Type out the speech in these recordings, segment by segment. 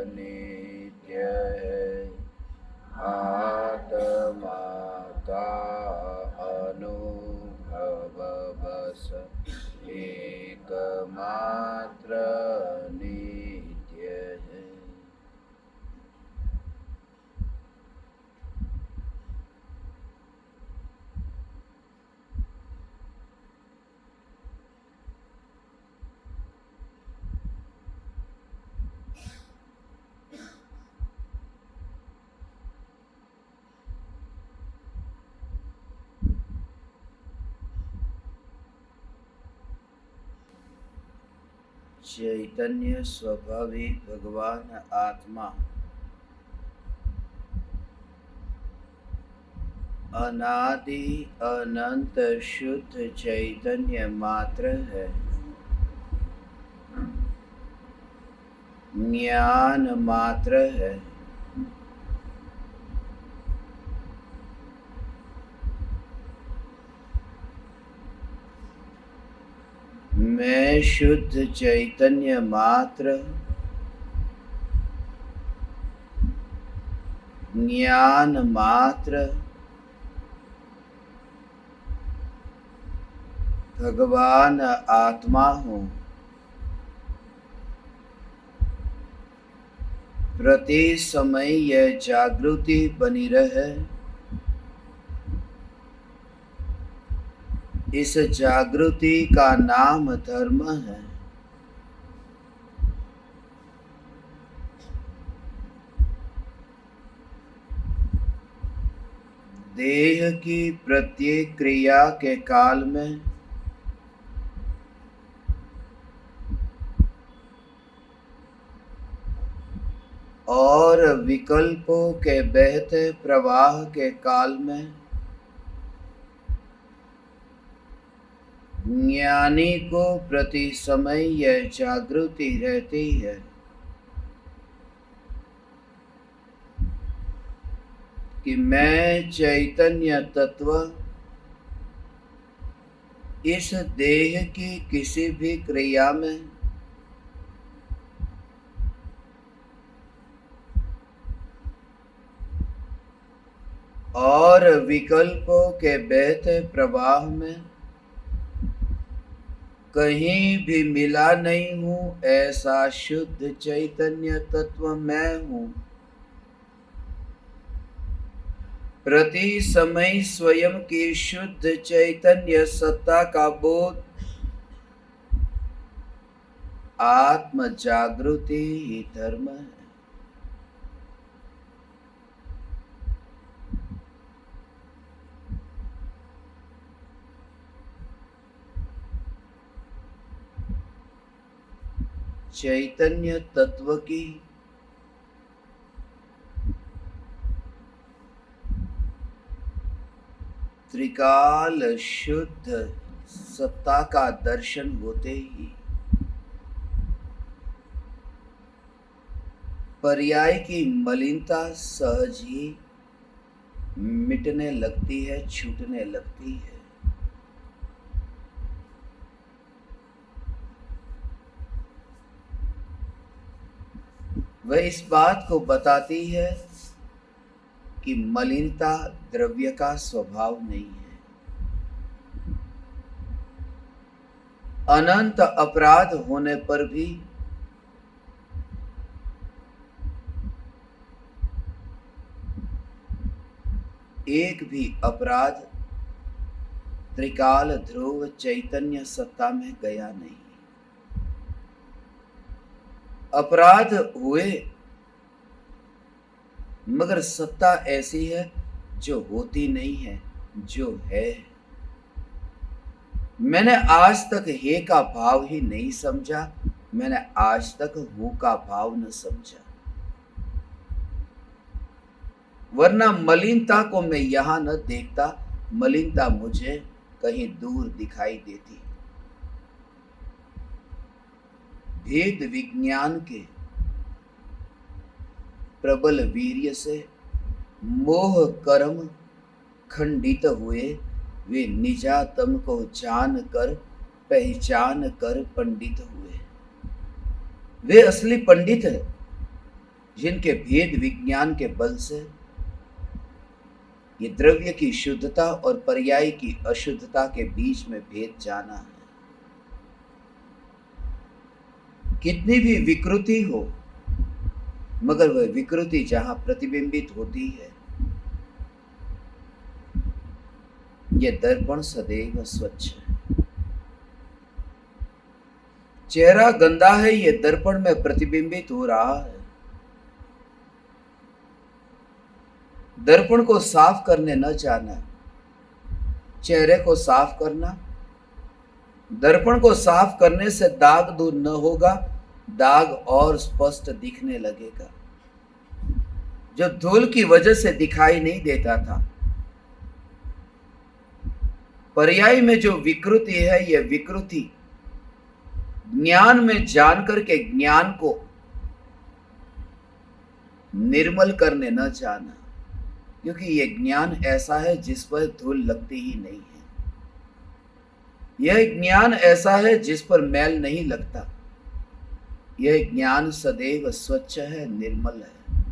नित्य है। आत्मा का अनुभव बस एकमात्र नित्य है। चैतन्य स्वाभाविक भगवान आत्मा अनादि अनंत शुद्ध चैतन्य मात्र है। ज्ञान मात्र है। मैं शुद्ध चैतन्य मात्र, ज्ञान मात्र, भगवान आत्मा हूँ। प्रति समय यह जागृति बनी रहे। इस जागृति का नाम धर्म है। देह की प्रत्येक क्रिया के काल में और विकल्पों के बहते प्रवाह के काल में ज्ञानी को प्रति समय यह जागृति रहती है कि मैं चैतन्य तत्व इस देह की किसी भी क्रिया में और विकल्पों के बहते प्रवाह में कहीं भी मिला नहीं हूँ। ऐसा शुद्ध चैतन्य तत्व मैं हूँ। प्रति समय स्वयं की शुद्ध चैतन्य सत्ता का बोध आत्म जागृति ही धर्म है। चैतन्य तत्व की त्रिकाल शुद्ध सत्ता का दर्शन होते ही पर्याय की मलिनता सहज ही मिटने लगती है, छूटने लगती है। वह इस बात को बताती है कि मलिनता द्रव्य का स्वभाव नहीं है। अनंत अपराध होने पर भी एक भी अपराध त्रिकाल ध्रुव चैतन्य सत्ता में गया नहीं। अपराध हुए मगर सत्ता ऐसी है जो होती नहीं है, जो है। मैंने आज तक हे का भाव ही नहीं समझा। मैंने आज तक हूं का भाव न समझा। वरना मलिनता को मैं यहां न देखता, मलिनता मुझे कहीं दूर दिखाई देती। भेद विज्ञान के प्रबल वीर्य से मोह कर्म खंडित हुए वे निजातम को जान कर पहचान कर पंडित हुए। वे असली पंडित है। जिनके भेद विज्ञान के बल से ये द्रव्य की शुद्धता और पर्याय की अशुद्धता के बीच में भेद जाना है। कितनी भी विकृति हो, मगर वह विकृति जहां प्रतिबिंबित होती है, यह दर्पण सदैव स्वच्छ है। चेहरा गंदा है, यह दर्पण में प्रतिबिंबित हो रहा है। दर्पण को साफ करने न जाना, चेहरे को साफ करना। दर्पण को साफ करने से दाग दूर न होगा, दाग और स्पष्ट दिखने लगेगा। जो धूल की वजह से दिखाई नहीं देता था, पर्याय में जो विकृति है, यह विकृति ज्ञान में जानकर के ज्ञान को निर्मल करने न जाना, क्योंकि यह ज्ञान ऐसा है जिस पर धूल लगती ही नहीं है। यह ज्ञान ऐसा है जिस पर मैल नहीं लगता। यह ज्ञान सदैव स्वच्छ है, निर्मल है।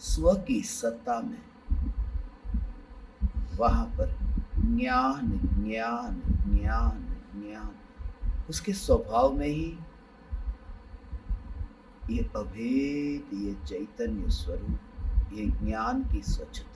स्व की सत्ता में, वहां पर ज्ञान ज्ञान ज्ञान ज्ञान, उसके स्वभाव में ही ये अभेद, ये चैतन्य स्वरूप, ये ज्ञान की स्वच्छता।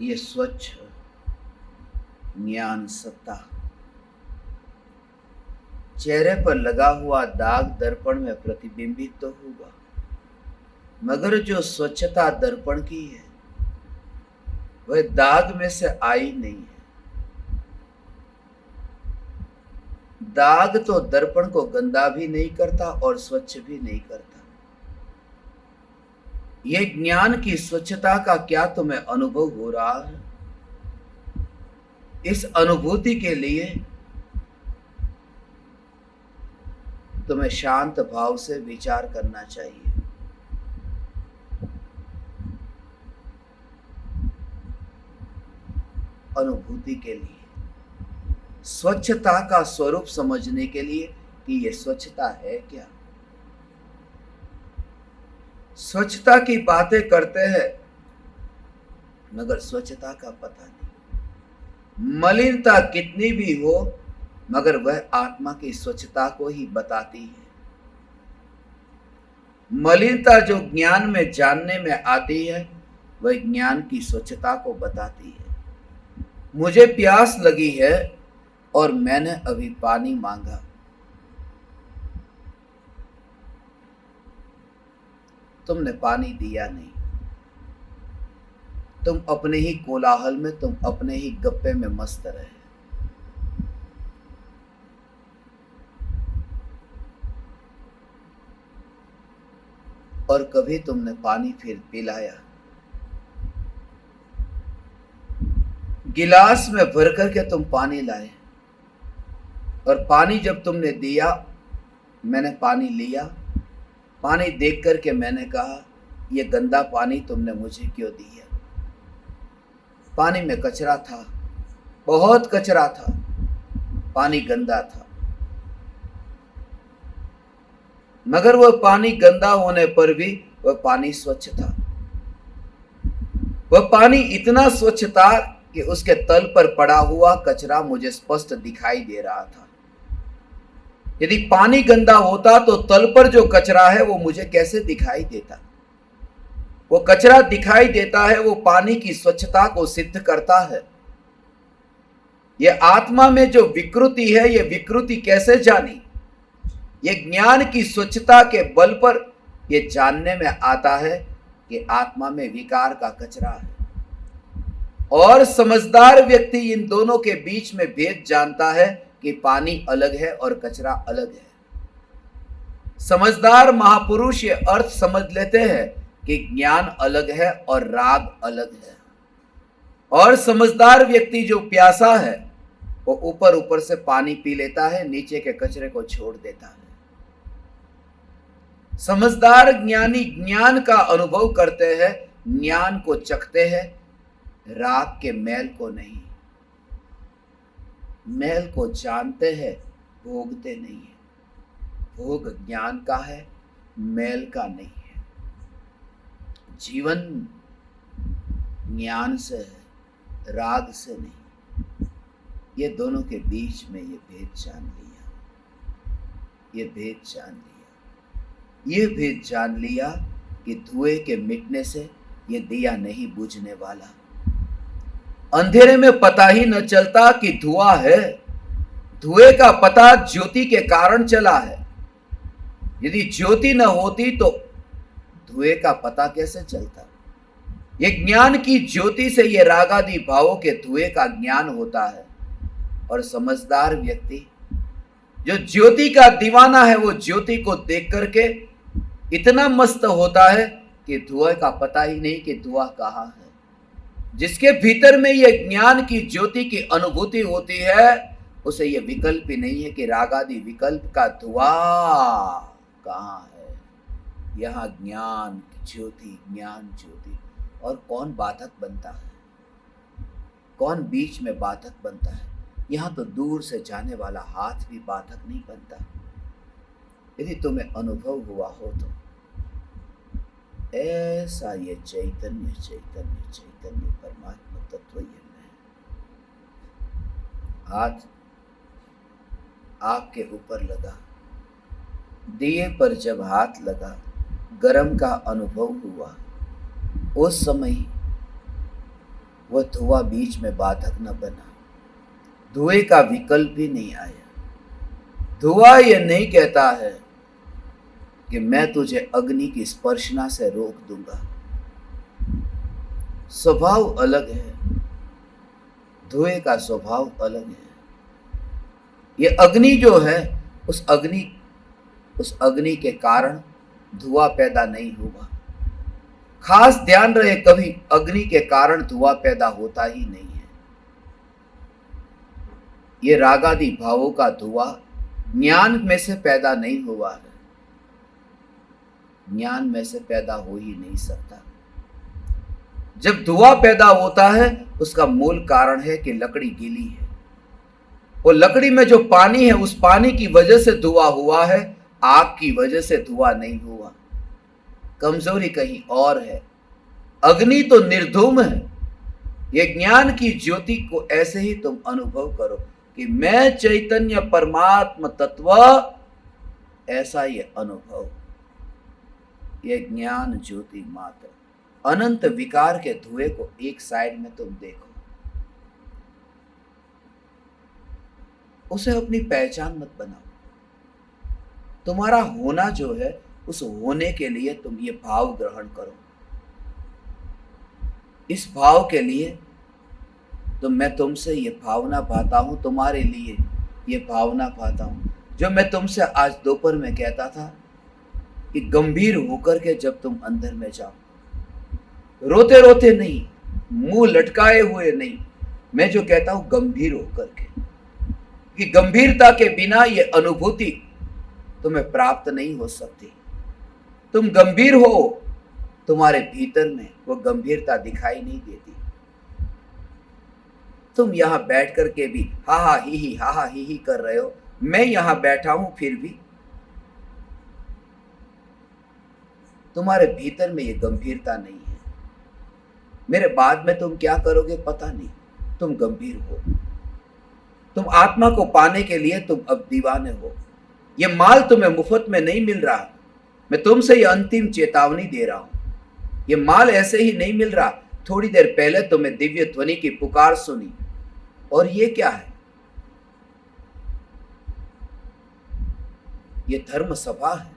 ये स्वच्छ ज्ञान सत्ता, चेहरे पर लगा हुआ दाग दर्पण में प्रतिबिंबित तो होगा, मगर जो स्वच्छता दर्पण की है, वह दाग में से आई नहीं है। दाग तो दर्पण को गंदा भी नहीं करता और स्वच्छ भी नहीं करता। ये ज्ञान की स्वच्छता का क्या तुम्हें अनुभव हो रहा है? इस अनुभूति के लिए तुम्हें शांत भाव से विचार करना चाहिए। अनुभूति के लिए, स्वच्छता का स्वरूप समझने के लिए कि यह स्वच्छता है क्या। स्वच्छता की बातें करते हैं, मगर स्वच्छता का पता नहीं। मलिनता कितनी भी हो, मगर वह आत्मा की स्वच्छता को ही बताती है। मलिनता जो ज्ञान में जानने में आती है, वह ज्ञान की स्वच्छता को बताती है। मुझे प्यास लगी है और मैंने अभी पानी मांगा, तुमने पानी दिया नहीं। तुम अपने ही कोलाहल में, तुम अपने ही गप्पे में मस्त रहे। और कभी तुमने पानी फिर पिलाया, गिलास में भर करके तुम पानी लाए, और पानी जब तुमने दिया, मैंने पानी लिया। पानी देख करके मैंने कहा, यह गंदा पानी तुमने मुझे क्यों दिया। पानी में कचरा था, बहुत कचरा था, पानी गंदा था। मगर वह पानी गंदा होने पर भी वह पानी स्वच्छ था। वह पानी इतना स्वच्छ था कि उसके तल पर पड़ा हुआ कचरा मुझे स्पष्ट दिखाई दे रहा था। यदि पानी गंदा होता तो तल पर जो कचरा है वो मुझे कैसे दिखाई देता। वो कचरा दिखाई देता है, वो पानी की स्वच्छता को सिद्ध करता है। यह आत्मा में जो विकृति है, यह विकृति कैसे जानी। यह ज्ञान की स्वच्छता के बल पर यह जानने में आता है कि आत्मा में विकार का कचरा है। और समझदार व्यक्ति इन दोनों के बीच में भेद जानता है कि पानी अलग है और कचरा अलग है। समझदार महापुरुष ये अर्थ समझ लेते हैं कि ज्ञान अलग है और राग अलग है। और समझदार व्यक्ति जो प्यासा है वो ऊपर ऊपर से पानी पी लेता है, नीचे के कचरे को छोड़ देता है। समझदार ज्ञानी ज्ञान का अनुभव करते हैं, ज्ञान को चखते हैं, राग के मैल को नहीं। मैल को जानते हैं, भोगते नहीं है। भोग ज्ञान का है, मैल का नहीं है। जीवन ज्ञान से है, राग से नहीं। ये दोनों के बीच में ये भेद जान लिया, ये भेद जान लिया, ये भेद जान लिया कि धुएं के मिटने से ये दिया नहीं बुझने वाला। अंधेरे में पता ही न चलता कि धुआं है, धुएं का पता ज्योति के कारण चला है। यदि ज्योति न होती तो धुएं का पता कैसे चलता? ये ज्ञान की ज्योति से ये रागादि भावों के धुएं का ज्ञान होता है। और समझदार व्यक्ति जो ज्योति का दीवाना है, वो ज्योति को देख करके इतना मस्त होता है कि धुएं का पता ही नहीं कि धुआं कहाँ है। जिसके भीतर में ये ज्ञान की ज्योति की अनुभूति होती है, उसे ये विकल्प ही नहीं है कि रागादि विकल्प का धुआं कहाँ है। यहाँ ज्ञान ज्योति, ज्ञान ज्योति। और कौन बाधक बनता है, कौन बीच में बाधक बनता है? यहाँ तो दूर से जाने वाला हाथ भी बाधक नहीं बनता। यदि तुम्हें अनुभव हुआ हो तो ऐसा ये चैतन्य चैतन्य चैतन्य परमात्मा तत्व ये मैं। हाथ आग के ऊपर लगा, दिए पर जब हाथ लगा, गरम का अनुभव हुआ। उस समय वह धुआं बीच में बाधक न बना, धुएं का विकल्प भी नहीं आया। धुआं ये नहीं कहता है कि मैं तुझे अग्नि की स्पर्शना से रोक दूंगा। स्वभाव अलग है, धुएं का स्वभाव अलग है। ये अग्नि जो है, उस अग्नि के कारण धुआं पैदा नहीं हुआ। खास ध्यान रहे, कभी अग्नि के कारण धुआं पैदा होता ही नहीं है। ये रागादि भावों का धुआं ज्ञान में से पैदा नहीं हुआ है, ज्ञान में से पैदा हो ही नहीं सकता। जब धुआं पैदा होता है, उसका मूल कारण है कि लकड़ी गीली है। वो लकड़ी में जो पानी है, उस पानी की वजह से धुआं हुआ है, आग की वजह से धुआं नहीं हुआ। कमजोरी कहीं और है। अग्नि तो निर्धूम है। ये ज्ञान की ज्योति को ऐसे ही तुम अनुभव करो कि मैं चैतन्य परमात्मा तत्व, ऐसा ये अनुभव, ये ज्ञान ज्योति मात्र। अनंत विकार के धुएं को एक साइड में तुम देखो, उसे अपनी पहचान मत बनाओ। तुम्हारा होना जो है, उस होने के लिए तुम ये भाव ग्रहण करो। इस भाव के लिए तो मैं तुमसे ये भावना पाता हूं, तुम्हारे लिए ये भावना पाता हूं। जो मैं तुमसे आज दोपहर में कहता था कि गंभीर होकर के जब तुम अंदर में जाओ, रोते रोते नहीं, मुंह लटकाए हुए नहीं, मैं जो कहता हूं गंभीर होकर के, कि गंभीरता के बिना ये अनुभूति तुम्हें प्राप्त नहीं हो सकती। तुम गंभीर हो, तुम्हारे भीतर में वो गंभीरता दिखाई नहीं देती। तुम यहां बैठ करके भी हा हा ही कर रहे हो, मैं यहां बैठा हूं, फिर भी तुम्हारे भीतर में ये गंभीरता नहीं है। मेरे बाद में तुम क्या करोगे पता नहीं, तुम गंभीर हो। तुम आत्मा को पाने के लिए तुम अब दीवाने हो। ये माल तुम्हें मुफ्त में नहीं मिल रहा। मैं तुमसे ये अंतिम चेतावनी दे रहा हूं, ये माल ऐसे ही नहीं मिल रहा। थोड़ी देर पहले तुम्हें दिव्य ध्वनि की पुकार सुनी, और ये क्या है? ये धर्म सभा है,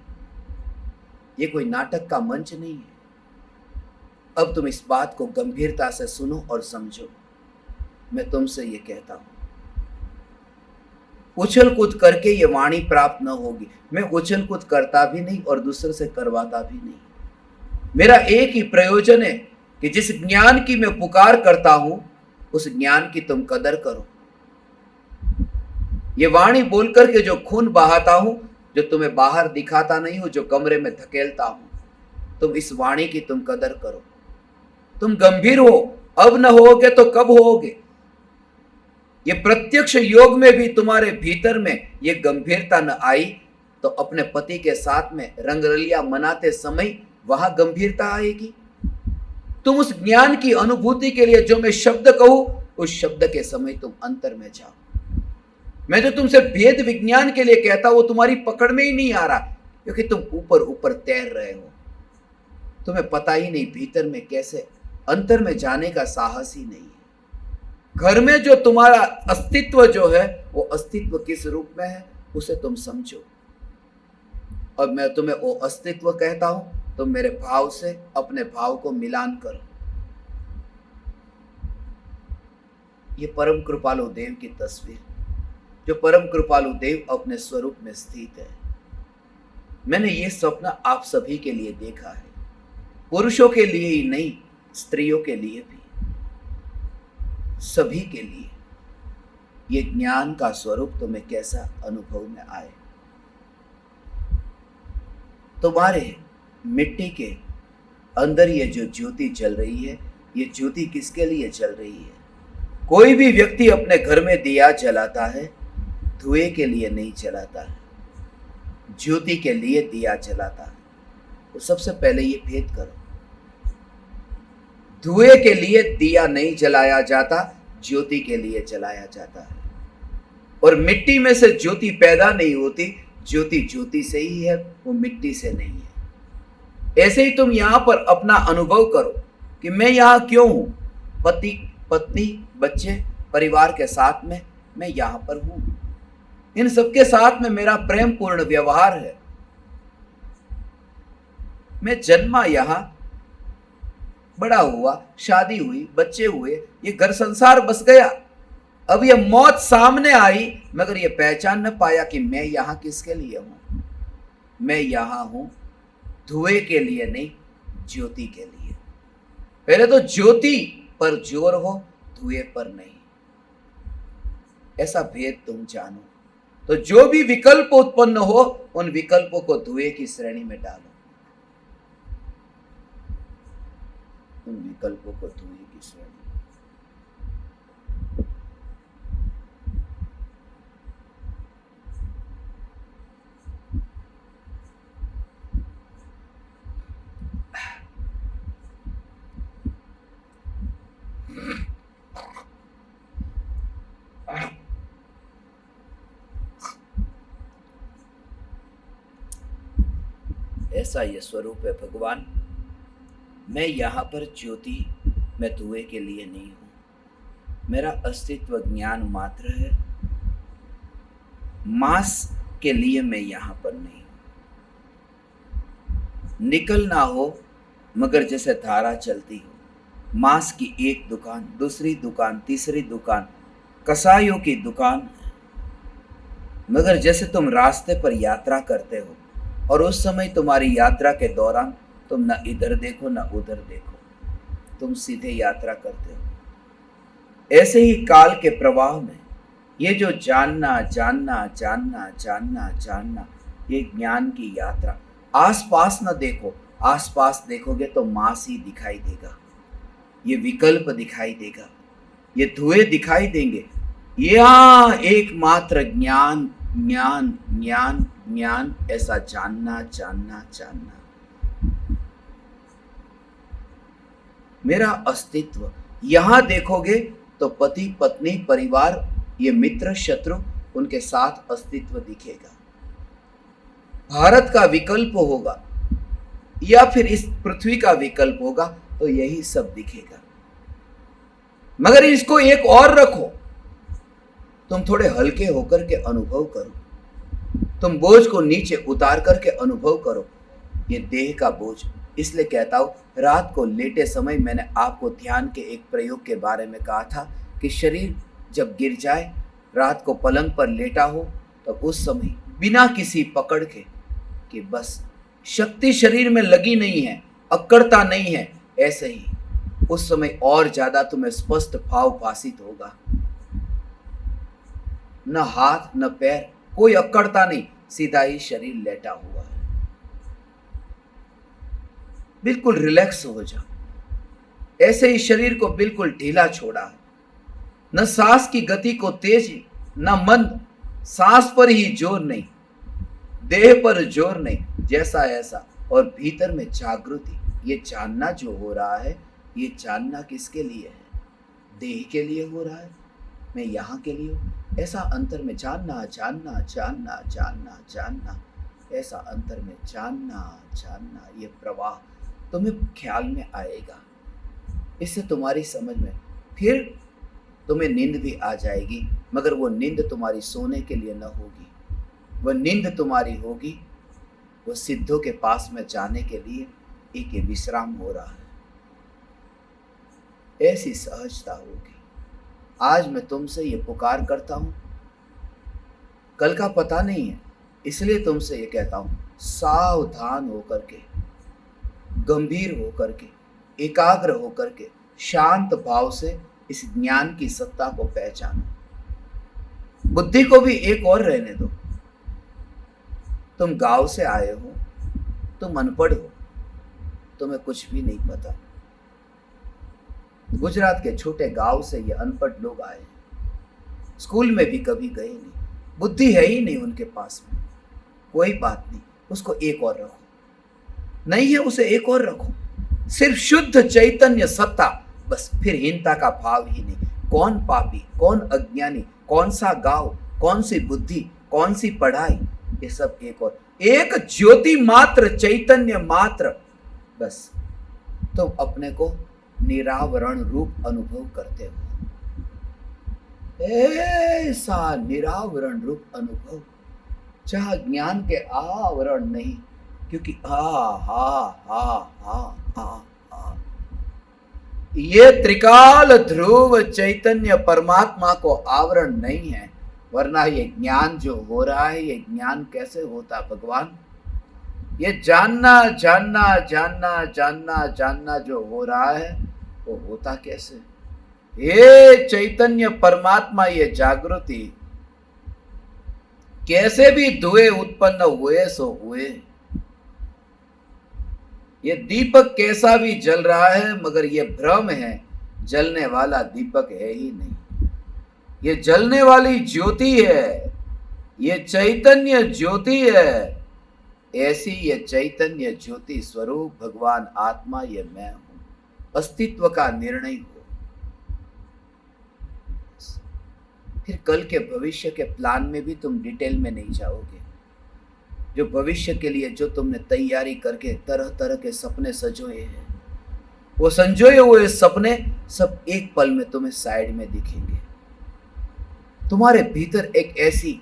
ये कोई नाटक का मंच नहीं है। अब तुम इस बात को गंभीरता से सुनो और समझो। मैं तुमसे ये कहता हूं, उछल कूद करके ये वाणी प्राप्त न होगी। मैं उछल कूद करता भी नहीं और दूसरे से करवाता भी नहीं। मेरा एक ही प्रयोजन है कि जिस ज्ञान की मैं पुकार करता हूं, उस ज्ञान की तुम कदर करो। ये वाणी बोलकर के जो खून बहाता हूं, जो तुम्हें बाहर दिखाता नहीं हूं, जो कमरे में धकेलता हूं, तुम इस वाणी की तुम कदर करो। तुम गंभीर हो, अब न होगे तो कब होगे। ये प्रत्यक्ष योग में भी तुम्हारे भीतर में ये गंभीरता न आई तो अपने पति के साथ में रंगरलिया मनाते समय वहां गंभीरता आएगी। तुम उस ज्ञान की अनुभूति के लिए जो मैं शब्द कहूं, उस शब्द के समय तुम अंतर में जाओ। मैं जो तुमसे भेद विज्ञान के लिए कहता हूं वो तुम्हारी पकड़ में ही नहीं आ रहा, क्योंकि तुम ऊपर ऊपर तैर रहे हो। तुम्हें पता ही नहीं भीतर में कैसे अंतर में जाने का साहस ही नहीं है। घर में जो तुम्हारा अस्तित्व जो है वो अस्तित्व किस रूप में है उसे तुम समझो। और मैं तुम्हें वो अस्तित्व कहता हूं, तुम मेरे भाव से अपने भाव को मिलान करो। ये परम कृपालु देव की तस्वीर, जो परम कृपालु देव अपने स्वरूप में स्थित है। मैंने ये स्वप्न आप सभी के लिए देखा है, पुरुषों के लिए ही नहीं, स्त्रियों के लिए भी, सभी के लिए। ये ज्ञान का स्वरूप तुम्हें कैसा अनुभव में आए। तुम्हारे मिट्टी के अंदर ये जो ज्योति जल रही है, ये ज्योति किसके लिए जल रही है? कोई भी व्यक्ति अपने घर में दिया जलाता है, धुएं के लिए नहीं जलाता है, ज्योति के लिए दिया जलाता है। तो सबसे पहले ये भेद करो, धुएं के लिए दिया नहीं जलाया जाता, ज्योति के लिए जलाया जाता है। और मिट्टी में से ज्योति पैदा नहीं होती, ज्योति ज्योति से ही है, वो मिट्टी से नहीं है। ऐसे ही तुम यहां पर अपना अनुभव करो कि मैं यहां क्यों हूं। पति पत्नी बच्चे परिवार के साथ में मैं यहां पर हूं, इन सबके साथ में मेरा प्रेम पूर्ण व्यवहार है। मैं जन्मा यहां, बड़ा हुआ, शादी हुई, बच्चे हुए, ये घर संसार बस गया। अब ये मौत सामने आई, मगर ये पहचान न पाया कि मैं यहां किसके लिए हूं। मैं यहां हूं धुएं के लिए नहीं, ज्योति के लिए। पहले तो ज्योति पर जोर हो, धुएं पर नहीं। ऐसा भेद तुम जानो, तो जो भी विकल्प उत्पन्न हो, उन विकल्पों को धुएं की श्रेणी में डालो। उन विकल्पों को धुएं की श्रेणी। ऐसा ये स्वरूप है भगवान। मैं यहाँ पर ज्योति, मैं धुएं के लिए नहीं हूँ। मेरा अस्तित्व ज्ञान मात्र है, मांस के लिए मैं यहाँ पर नहीं हूँ। निकलना हो मगर जैसे धारा चलती हो। मांस की एक दुकान, दूसरी दुकान, तीसरी दुकान, कसाईयों की दुकान, मगर जैसे तुम रास्ते पर यात्रा करते हो और उस समय तुम्हारी यात्रा के दौरान तुम न इधर देखो न उधर देखो, तुम सीधे यात्रा करते हो। ऐसे ही काल के प्रवाह में ये जो जानना जानना जानना जानना जानना, ये ज्ञान की यात्रा। आसपास न देखो, आसपास देखोगे तो मांस ही दिखाई देगा, ये विकल्प दिखाई देगा, ये धुएं दिखाई देंगे। यहाँ एकमात्र ज्ञान ज्ञान ज्ञान ज्ञान, ऐसा जानना जानना जानना। मेरा अस्तित्व यहां देखोगे तो पति पत्नी परिवार, ये मित्र शत्रु, उनके साथ अस्तित्व दिखेगा। भारत का विकल्प होगा या फिर इस पृथ्वी का विकल्प होगा तो यही सब दिखेगा। मगर इसको एक और रखो, तुम थोड़े हल्के होकर के अनुभव करो, तुम बोझ को नीचे उतार करके अनुभव करो। ये देह का बोझ, इसलिए कहता हूं, रात को लेटे समय मैंने आपको ध्यान के एक प्रयोग के बारे में कहा था कि शरीर जब गिर जाए, रात को पलंग पर लेटा हो, तो उस समय बिना किसी पकड़ के, कि बस शक्ति शरीर में लगी नहीं है, अकड़ता नहीं है, ऐसे ही उस समय और ज्यादा तुम्हें स्पष्ट भाव भासित होगा। न हाथ न पैर, कोई अकड़ता नहीं, सीधा ही शरीर लेटा हुआ है। बिल्कुल रिलैक्स हो जाओ, ऐसे ही शरीर को बिल्कुल ढीला छोड़ा है। न सांस की गति को तेज, न मंद, सांस पर ही जोर नहीं, देह पर जोर नहीं, जैसा ऐसा। और भीतर में जागृति, ये जानना जो हो रहा है, ये जानना किसके लिए है? देह के लिए हो रहा है, मैं यहाँ के लिए हूँ। ऐसा अंतर में जानना, जानना, जानना, जानना, जानना, ऐसा अंतर में जानना, जानना। ये प्रवाह तुम्हें ख्याल में आएगा, इससे तुम्हारी समझ में फिर तुम्हें नींद भी आ जाएगी। मगर वो नींद तुम्हारी सोने के लिए न होगी, वह नींद तुम्हारी होगी वो सिद्धों के पास में जाने के लिए। एक ये विश्राम हो रहा है, ऐसी सहजता होगी। आज मैं तुमसे ये पुकार करता हूं, कल का पता नहीं है, इसलिए तुमसे ये कहता हूं, सावधान होकर के, गंभीर होकर के, एकाग्र होकर के, शांत भाव से इस ज्ञान की सत्ता को पहचानो। बुद्धि को भी एक और रहने दो। तुम गांव से आए हो, तुम अनपढ़ हो, तुम्हें कुछ भी नहीं पता। गुजरात के छोटे गांव से ये अनपढ़ लोग आए, स्कूल में भी कभी गए नहीं, बुद्धि है ही नहीं उनके पास में। कोई बात नहीं, उसको एक और रखो, नहीं है उसे एक और रखो, सिर्फ शुद्ध चैतन्य सत्ता, बस। फिर हीनता का भाव ही नहीं। कौन पापी, कौन अज्ञानी, कौन सा गांव, कौन सी बुद्धि, कौन सी पढ़ाई, ये सब एक और, एक ज्योति मात्र, चैतन्य मात्र, बस। तुम अपने को निरावरण रूप अनुभव करते हो, ऐसा निरावरण रूप अनुभव जहां ज्ञान के आवरण नहीं, क्योंकि ये त्रिकाल ध्रुव चैतन्य परमात्मा को आवरण नहीं है। वरना ये ज्ञान जो हो रहा है, ये ज्ञान कैसे होता भगवान? ये जानना जानना जानना जानना जानना जो हो रहा है, वो होता कैसे? ये चैतन्य परमात्मा, ये जागृति, कैसे भी धुएं उत्पन्न हुए सो हुए। ये दीपक कैसा भी जल रहा है, मगर ये भ्रम है, जलने वाला दीपक है ही नहीं। ये जलने वाली ज्योति है, ये चैतन्य ज्योति है। ऐसी ये चैतन्य ज्योति स्वरूप भगवान आत्मा, ये मैं हूं। अस्तित्व का निर्णय हो। फिर कल के भविष्य के प्लान में भी तुम डिटेल में नहीं जाओगे। जो भविष्य के लिए जो तुमने तैयारी करके तरह तरह के सपने सजोए हैं, वो संजोए हुए सपने सब एक पल में तुम्हें साइड में दिखेंगे। तुम्हारे भीतर एक ऐसी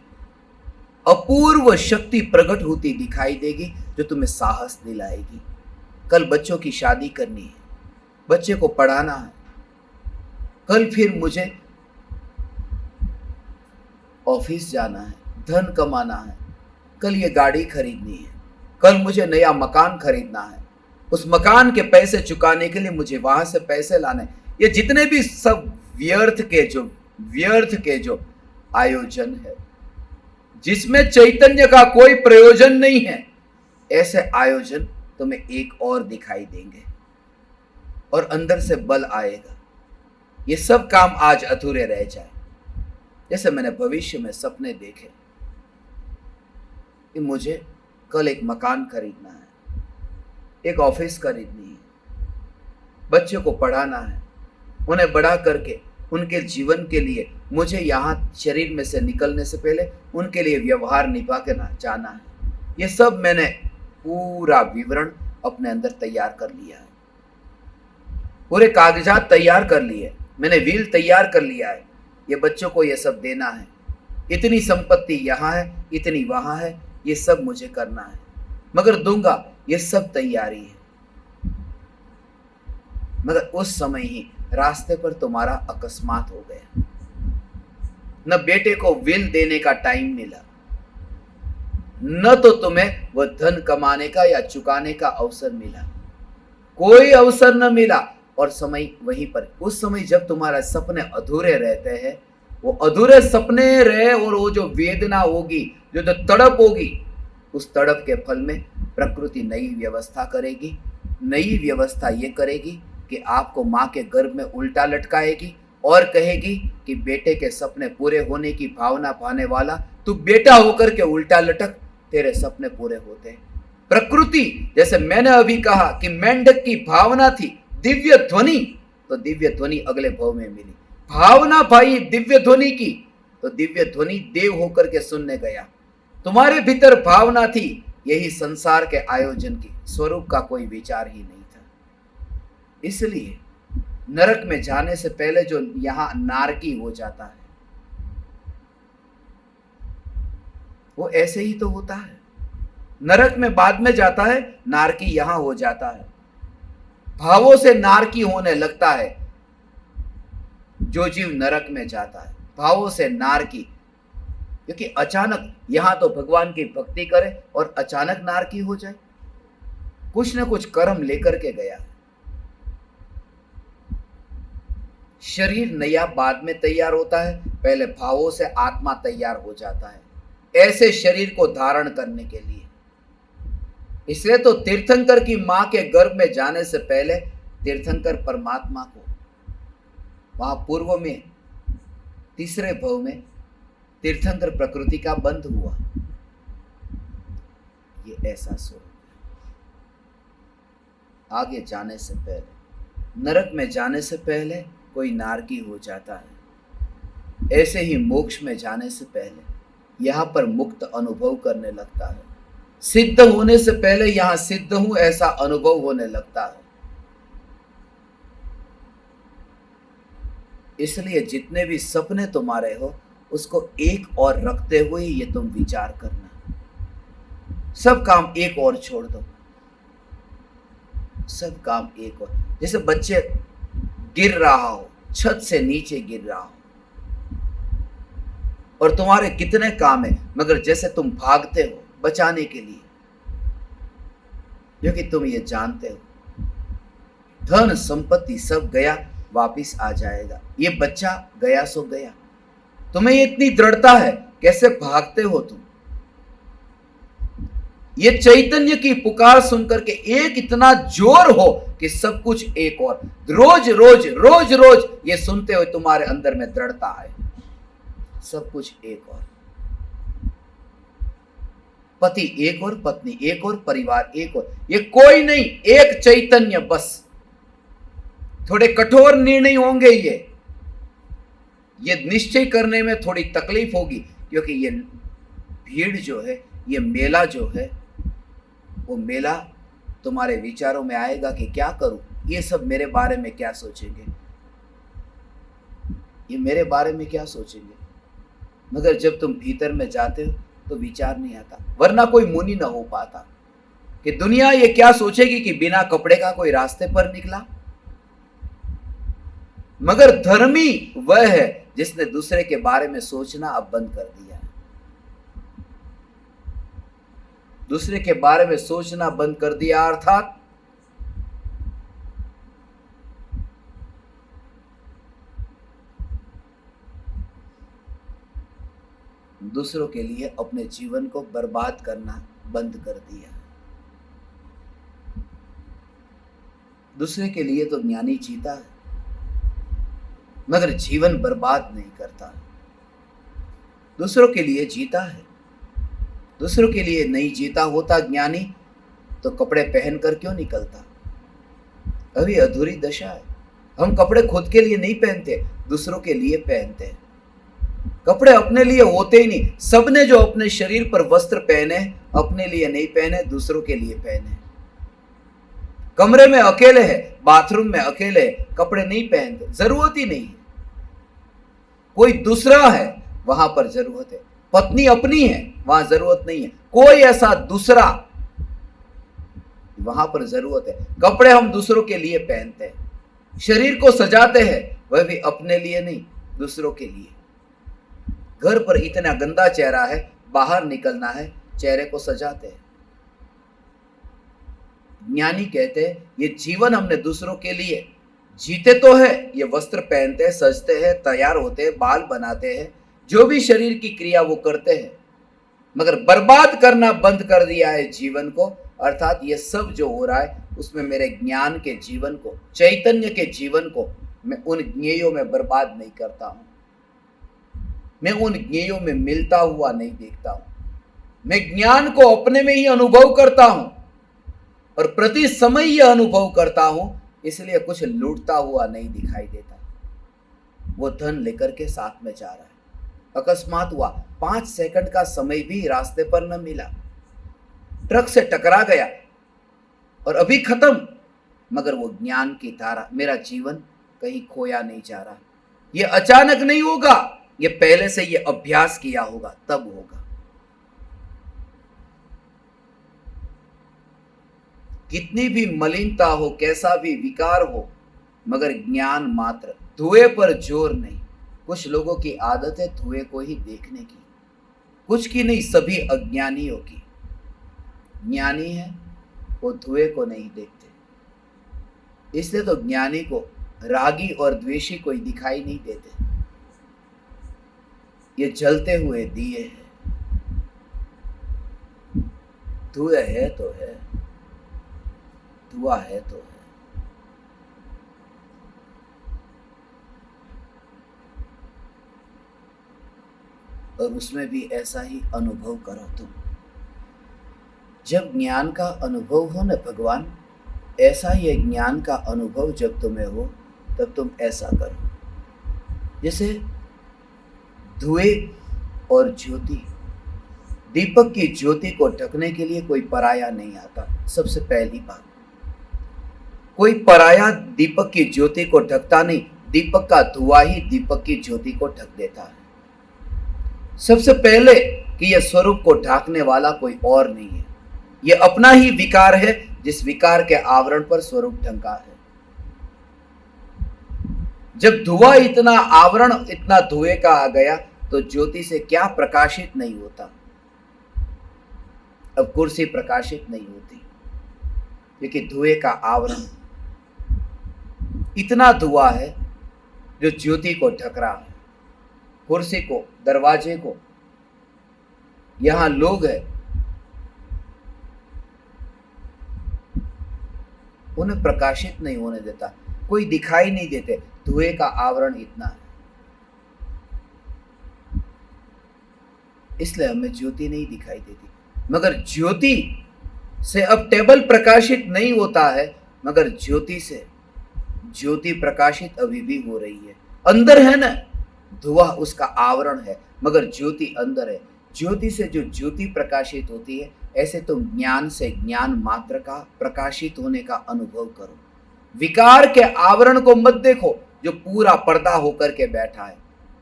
अपूर्व शक्ति प्रकट होती दिखाई देगी जो तुम्हें साहस दिलाएगी। कल बच्चों की शादी करनी है, बच्चे को पढ़ाना है, कल फिर मुझे ऑफिस जाना है, धन कमाना है, कल ये गाड़ी खरीदनी है, कल मुझे नया मकान खरीदना है, उस मकान के पैसे चुकाने के लिए मुझे वहां से पैसे लाने। ये जितने भी सब व्यर्थ के जो आयोजन है, जिसमें चैतन्य का कोई प्रयोजन नहीं है, ऐसे आयोजन तुम्हें एक और दिखाई देंगे और अंदर से बल आएगा। ये सब काम आज अधूरे रह जाए। जैसे मैंने भविष्य में सपने देखे कि मुझे कल एक मकान खरीदना है, एक ऑफिस खरीदनी है, बच्चों को पढ़ाना है, उन्हें बड़ा करके उनके जीवन के लिए मुझे यहाँ शरीर में से निकलने से पहले उनके लिए व्यवहार निभा के ना जाना है। ये सब मैंने पूरा विवरण अपने अंदर तैयार कर लिया है, पूरे कागजात तैयार कर लिए, मैंने विल तैयार कर लिया है। ये बच्चों को ये सब देना है, इतनी संपत्ति यहाँ है, इतनी वहाँ है, ये सब मुझे करना है, मगर दूंगा, ये सब तैयारी है। मगर उस समय ही रास्ते पर तुम्हारा अकस्मात हो गया। न बेटे को विल देने का टाइम मिला, न तो तुम्हें वह धन कमाने का या चुकाने का अवसर मिला, कोई अवसर न मिला। और समय वहीं पर। उस समय जब तुम्हारे सपने अधूरे रहते हैं, वो अधूरे सपने रहे और वो जो वेदना होगी, जो जो तड़प होगी, उस तड़प के फल में प्रकृति नई व्यवस्था करेगी। नई व्यवस्था ये करेगी कि आपको माँ के गर्भ में उल्टा लटकाएगी और कहेगी कि बेटे के सपने पूरे होने की भावना पाने वाला तू बेटा होकर के उल्टा लटक, तेरे सपने पूरे होते हैं। प्रकृति, जैसे मैंने अभी कहा कि मेंढक की भावना थी दिव्य ध्वनि, तो दिव्य ध्वनि अगले भाव में मिली। भावना भाई दिव्य ध्वनि की, तो दिव्य ध्वनि देव होकर के सुनने गया। तुम्हारे भीतर भावना थी यही संसार के आयोजन की, स्वरूप का कोई विचार ही नहीं था। इसलिए नरक में जाने से पहले जो यहां नारकी हो जाता है, वो ऐसे ही तो होता है। नरक में बाद में जाता है, नारकी यहां हो जाता है। भावों से नारकी होने लगता है जो जीव नरक में जाता है, भावों से नारकी। क्योंकि अचानक यहां तो भगवान की भक्ति करे और अचानक नारकी हो जाए, कुछ न कुछ कर्म लेकर के गया। शरीर नया बाद में तैयार होता है, पहले भावों से आत्मा तैयार हो जाता है ऐसे शरीर को धारण करने के लिए। इसलिए तो तीर्थंकर की मां के गर्भ में जाने से पहले तीर्थंकर परमात्मा को वहां पूर्व में तीसरे भव में तीर्थंकर प्रकृति का बंध हुआ। ये ऐसा स्वरूप आगे जाने से पहले, नरक में जाने से पहले कोई नारकी हो जाता है, ऐसे ही मोक्ष में जाने से पहले यहां पर मुक्त अनुभव करने लगता है। सिद्ध होने से पहले यहां सिद्ध हूं ऐसा अनुभव होने लगता है। इसलिए जितने भी सपने तुम्हारे हो, उसको एक और रखते हुए ये तुम विचार करना। सब काम एक और छोड़ दो, सब काम एक और। जैसे बच्चे गिर रहा हो, छत से नीचे गिर रहा हो, और तुम्हारे कितने काम है, मगर जैसे तुम भागते हो बचाने के लिए, क्योंकि तुम ये जानते हो धन संपत्ति सब गया, वापिस आ जाएगा। ये बच्चा गया सो गया। तुम्हें ये इतनी दृढ़ता है, कैसे भागते हो तुम? ये चैतन्य की पुकार सुनकर के एक इतना जोर हो कि सब कुछ एक और। रोज रोज रोज रोज ये सुनते हुए तुम्हारे अंदर में दृढ़ता है, सब कुछ एक और। पति एक और, पत्नी एक और, परिवार एक और, ये कोई नहीं, एक चैतन्य बस। थोड़े कठोर निर्णय होंगे ये निश्चय करने में थोड़ी तकलीफ होगी, क्योंकि ये भीड़ जो है, ये मेला जो है, वो मेला तुम्हारे विचारों में आएगा कि क्या करूं, ये सब मेरे बारे में क्या सोचेंगे, ये मेरे बारे में क्या सोचेंगे। मगर जब तुम भीतर में जाते हो तो विचार नहीं आता, वरना कोई मुनि ना हो पाता कि दुनिया ये क्या सोचेगी कि बिना कपड़े का कोई रास्ते पर निकला। मगर धर्मी वह है जिसने दूसरे के बारे में सोचना अब बंद कर दिया है। दूसरे के बारे में सोचना बंद कर दिया, अर्थात दूसरों के लिए अपने जीवन को बर्बाद करना बंद कर दिया। दूसरे के लिए तो ज्ञानी जीता है, मगर जीवन बर्बाद नहीं करता। दूसरों के लिए जीता है, दूसरों के लिए नहीं जीता होता ज्ञानी तो कपड़े पहन कर क्यों निकलता? अभी अधूरी दशा है। हम कपड़े खुद के लिए नहीं पहनते, दूसरों के लिए पहनते हैं। कपड़े अपने लिए होते ही नहीं। सबने जो अपने शरीर पर वस्त्र पहने, अपने लिए नहीं पहने, दूसरों के लिए पहने। कमरे में अकेले है, बाथरूम में अकेले है, कपड़े नहीं पहनते, जरूरत ही नहीं है। कोई दूसरा है वहां पर जरूरत है। पत्नी अपनी है, वहां जरूरत नहीं है। कोई ऐसा दूसरा, वहां पर जरूरत है। कपड़े हम दूसरों के लिए पहनते हैं, शरीर को सजाते हैं, वह भी अपने लिए नहीं, दूसरों के लिए। घर पर इतना गंदा चेहरा है, बाहर निकलना है, चेहरे को सजाते हैं। ज्ञानी कहते हैं ये जीवन हमने दूसरों के लिए जीते तो है, ये वस्त्र पहनते हैं, सजते हैं, तैयार होते हैं, बाल बनाते हैं, जो भी शरीर की क्रिया वो करते हैं, मगर बर्बाद करना बंद कर दिया है जीवन को। अर्थात ये सब जो हो रहा है उसमें मेरे ज्ञान के जीवन को, चैतन्य के जीवन को मैं उन ज्ञेयों में बर्बाद नहीं करता हूं, मैं उन ज्ञेयों में मिलता हुआ नहीं देखता हूं। मैं ज्ञान को अपने में ही अनुभव करता हूं और प्रति समय यह अनुभव करता हूं, इसलिए कुछ लूटता हुआ नहीं दिखाई देता। वो धन लेकर के साथ में जा रहा है, अकस्मात हुआ 5 सेकंड का समय भी रास्ते पर न मिला, ट्रक से टकरा गया और अभी खत्म, मगर वो ज्ञान की धारा, मेरा जीवन कहीं खोया नहीं जा रहा। ये अचानक नहीं होगा, ये पहले से ये अभ्यास किया होगा, तब होगा। कितनी भी मलिनता हो, कैसा भी विकार हो, मगर ज्ञान मात्र, धुएं पर जोर नहीं। कुछ लोगों की आदत है धुएं को ही देखने की, कुछ की नहीं, सभी अज्ञानियों की। ज्ञानी है वो धुएं को नहीं देखते, इसलिए तो ज्ञानी को रागी और द्वेषी कोई दिखाई नहीं देते। ये जलते हुए दिए हैं, धुएं है तो है, धुआं है तो है। और उसमें भी ऐसा ही अनुभव करो तुम। जब ज्ञान का अनुभव हो न भगवान, ऐसा ही ज्ञान का अनुभव जब तुम्हें हो, तब तुम ऐसा करो जैसे धुएं और ज्योति। दीपक की ज्योति को ढकने के लिए कोई पराया नहीं आता। सबसे पहली बात, कोई पराया दीपक की ज्योति को ढकता नहीं, दीपक का धुआं ही दीपक की ज्योति को ढक देता है। सबसे पहले कि यह स्वरूप को ढाकने वाला कोई और नहीं है, यह अपना ही विकार है, जिस विकार के आवरण पर स्वरूप ढंका है। जब धुआं इतना आवरण, इतना धुएं का आ गया, तो ज्योति से क्या प्रकाशित नहीं होता। अब कुर्सी प्रकाशित नहीं होती क्योंकि धुएं का आवरण, इतना धुआं है जो ज्योति को ढक रहा है, कुर्सी को, दरवाजे को। यहां लोग हैं, उन्हें प्रकाशित नहीं होने देता, कोई दिखाई नहीं देते, धुएं का आवरण इतना है। इसलिए हमें ज्योति नहीं दिखाई देती। मगर ज्योति से अब टेबल प्रकाशित नहीं होता है, मगर ज्योति से ज्योति प्रकाशित अभी भी हो रही है। अंदर है ना, धुआं उसका आवरण है, मगर ज्योति अंदर है। ज्योति से जो ज्योति प्रकाशित होती है, ऐसे तुम ज्ञान से ज्ञान मात्र का प्रकाशित होने का अनुभव करो। विकार के आवरण को मत देखो जो पूरा पर्दा होकर के बैठा है।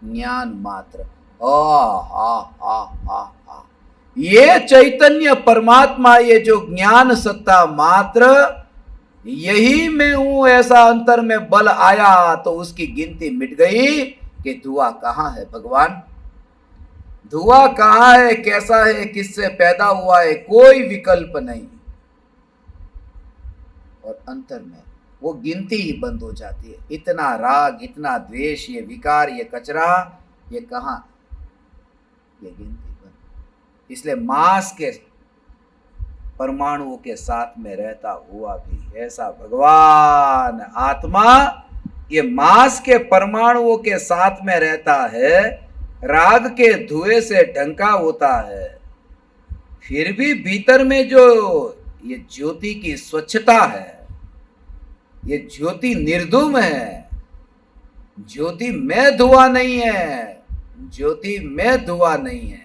ज्ञान मात्र, ये चैतन्य परमात्मा, ये जो ज्ञान सत्ता मात्र, यही मैं हूं, ऐसा अंतर में बल आया तो उसकी गिनती मिट गई कि धुआं कहां है भगवान, धुआं कहां है, कैसा है, किससे पैदा हुआ है, कोई विकल्प नहीं। और अंतर में वो गिनती ही बंद हो जाती है। इतना राग, इतना द्वेष, ये विकार, ये कचरा, ये कहां, ये गिनती बंद। इसलिए मांस के परमाणुओं के साथ में रहता हुआ भी ऐसा भगवान आत्मा, ये मांस के परमाणुओं के साथ में रहता है, राग के धुएं से ढंका होता है, फिर भी भीतर में जो ये ज्योति की स्वच्छता है, ये ज्योति निर्धूम है। ज्योति में धुआं नहीं है, ज्योति में धुआं नहीं है,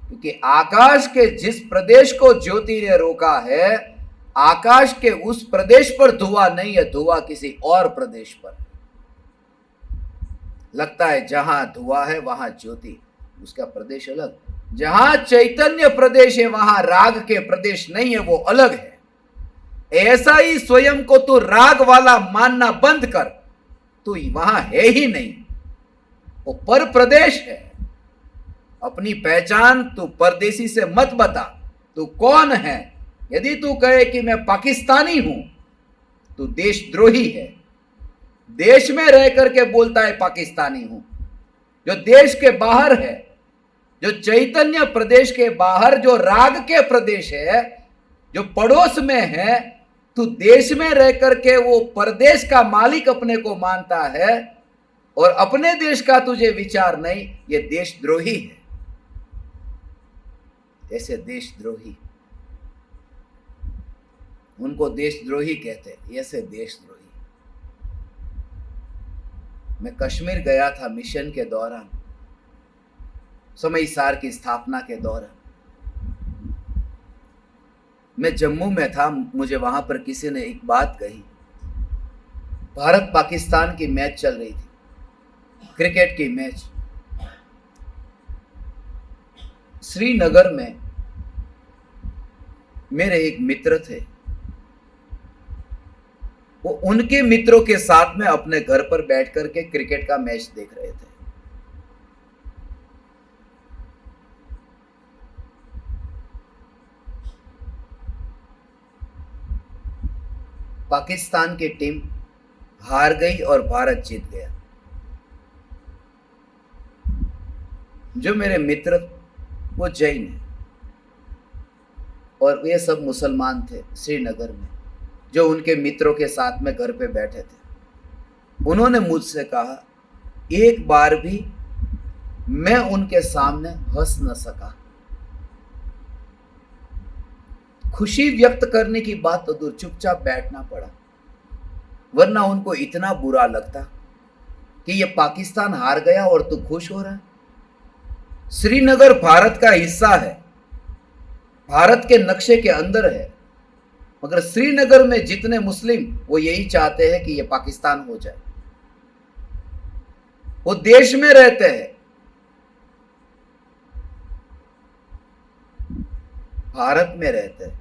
क्योंकि आकाश के जिस प्रदेश को ज्योति ने रोका है, आकाश के उस प्रदेश पर धुआं नहीं है, धुआं किसी और प्रदेश पर। लगता है जहां धुआं है वहां ज्योति, उसका प्रदेश अलग। जहां चैतन्य प्रदेश है वहां राग के प्रदेश नहीं है, वो अलग है। ऐसा ही स्वयं को तू राग वाला मानना बंद कर, तू वहां है ही नहीं, वो पर प्रदेश है। अपनी पहचान तू परदेसी से मत बता, तू कौन है। यदि तू कहे कि मैं पाकिस्तानी हूं, तू देशद्रोही है। देश में रह करके बोलता है पाकिस्तानी हूं। जो देश के बाहर है, जो चैतन्य प्रदेश के बाहर, जो राग के प्रदेश है, जो पड़ोस में है, तू देश में रह करके वो परदेश का मालिक अपने को मानता है और अपने देश का तुझे विचार नहीं, ये देशद्रोही है। ऐसे देशद्रोही, उनको देशद्रोही कहते हैं, ऐसे देशद्रोही। मैं कश्मीर गया था मिशन के दौरान, समयसार की स्थापना के दौरान। मैं जम्मू में था, मुझे वहां पर किसी ने एक बात कही। भारत पाकिस्तान की मैच चल रही थी, क्रिकेट की मैच। श्रीनगर में मेरे एक मित्र थे, वो उनके मित्रों के साथ में अपने घर पर बैठ करके क्रिकेट का मैच देख रहे थे। पाकिस्तान की टीम हार गई और भारत जीत गया। जो मेरे मित्र, वो जैन है और ये सब मुसलमान थे श्रीनगर में, जो उनके मित्रों के साथ में घर पे बैठे थे। उन्होंने मुझसे कहा, एक बार भी मैं उनके सामने हंस न सका। खुशी व्यक्त करने की बात तो दूर, चुपचाप बैठना पड़ा, वरना उनको इतना बुरा लगता कि ये पाकिस्तान हार गया और तू खुश हो रहा है। श्रीनगर भारत का हिस्सा है, भारत के नक्शे के अंदर है, मगर श्रीनगर में जितने मुस्लिम, वो यही चाहते हैं कि ये पाकिस्तान हो जाए। वो देश में रहते हैं, भारत में रहते हैं,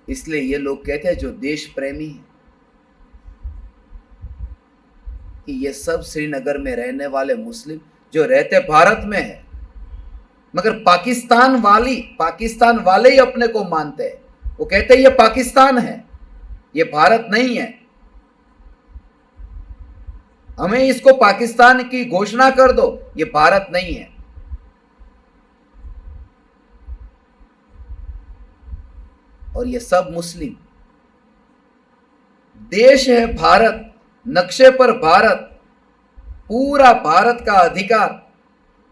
इसलिए ये लोग कहते हैं जो देश प्रेमी है कि ये सब श्रीनगर में रहने वाले मुस्लिम जो रहते भारत में है, मगर पाकिस्तान वाले ही अपने को मानते हैं। वो कहते हैं ये पाकिस्तान है, ये भारत नहीं है, हमें इसको पाकिस्तान की घोषणा कर दो, ये भारत नहीं है। और ये सब मुस्लिम, देश है भारत, नक्शे पर भारत, पूरा भारत का अधिकार,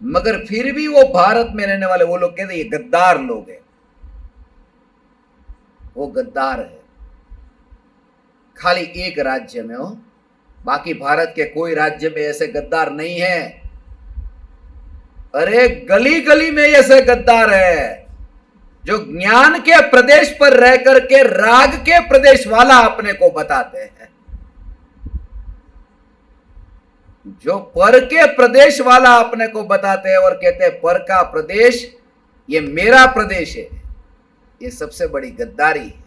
मगर फिर भी वो भारत में रहने वाले वो लोग कहते हैं ये गद्दार लोग हैं, वो गद्दार है। खाली एक राज्य में हो, बाकी भारत के कोई राज्य में ऐसे गद्दार नहीं है। अरे गली गली में ऐसे गद्दार है जो ज्ञान के प्रदेश पर रह करके राग के प्रदेश वाला अपने को बताते हैं, जो पर के प्रदेश वाला अपने को बताते हैं और कहते हैं पर का प्रदेश ये मेरा प्रदेश है। ये सबसे बड़ी गद्दारी है।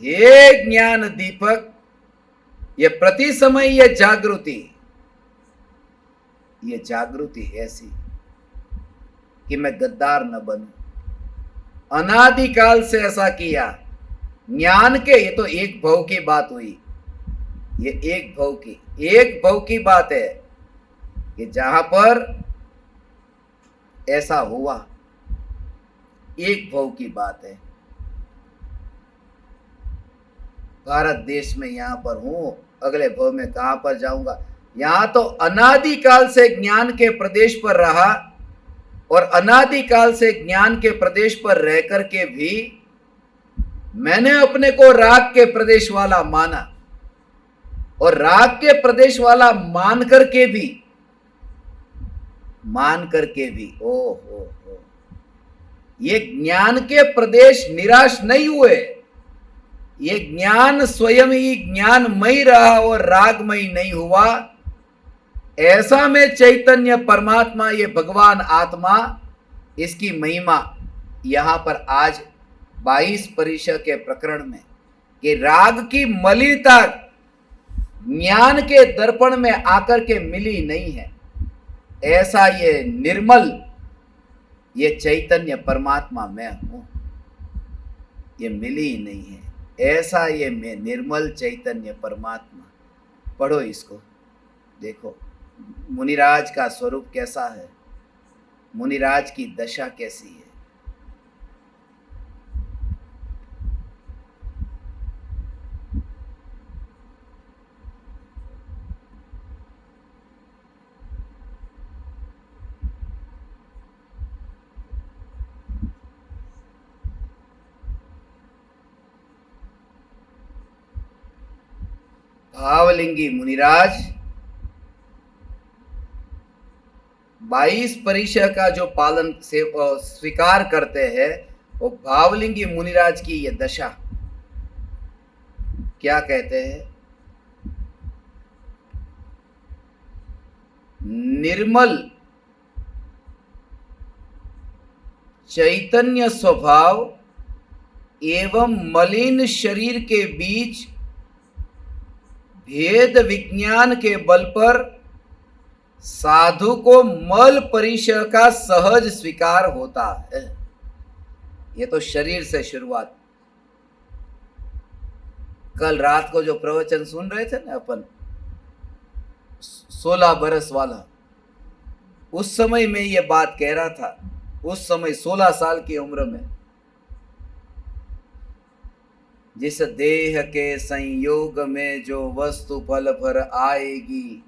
हे ज्ञान दीपक, ये प्रति समय ये जागृति ऐसी कि मैं गद्दार न बनूं। अनादिकाल से ऐसा किया ज्ञान के, ये तो एक भव की बात हुई, ये एक भव की बात है कि जहां पर ऐसा हुआ, एक भव की बात है। भारत देश में यहां पर हूं, अगले भव में कहां पर जाऊंगा। यहां तो अनादिकाल से ज्ञान के प्रदेश पर रहा और अनादिकाल से ज्ञान के प्रदेश पर रह करके भी मैंने अपने को राग के प्रदेश वाला माना, और राग के प्रदेश वाला मान करके भी ओ ये ज्ञान के प्रदेश निराश नहीं हुए। ये ज्ञान स्वयं ही ज्ञानमय रहा और रागमय नहीं हुआ। ऐसा में चैतन्य परमात्मा, ये भगवान आत्मा, इसकी महिमा यहां पर आज 22 परिचय के प्रकरण में कि राग की मलिनता ज्ञान के दर्पण में आकर के मिली नहीं है। ऐसा ये निर्मल, ये चैतन्य परमात्मा मैं हूं, ये मिली ही नहीं है। ऐसा ये मैं निर्मल चैतन्य परमात्मा। पढ़ो इसको, देखो मुनिराज का स्वरूप कैसा है, मुनिराज की दशा कैसी है। भावलिंगी मुनिराज 22 परिचय का जो पालन से स्वीकार करते हैं, वो भावलिंगी मुनिराज की ये दशा क्या कहते हैं, निर्मल चैतन्य स्वभाव एवं मलिन शरीर के बीच भेद विज्ञान के बल पर साधु को मल परिचय का सहज स्वीकार होता है। ये तो शरीर से शुरुआत। कल रात को जो प्रवचन सुन रहे थे ना अपन, 16 बरस वाला, उस समय में ये बात कह रहा था। उस समय 16 साल की उम्र में, जिस देह के संयोग में जो वस्तु पल भर आएगी,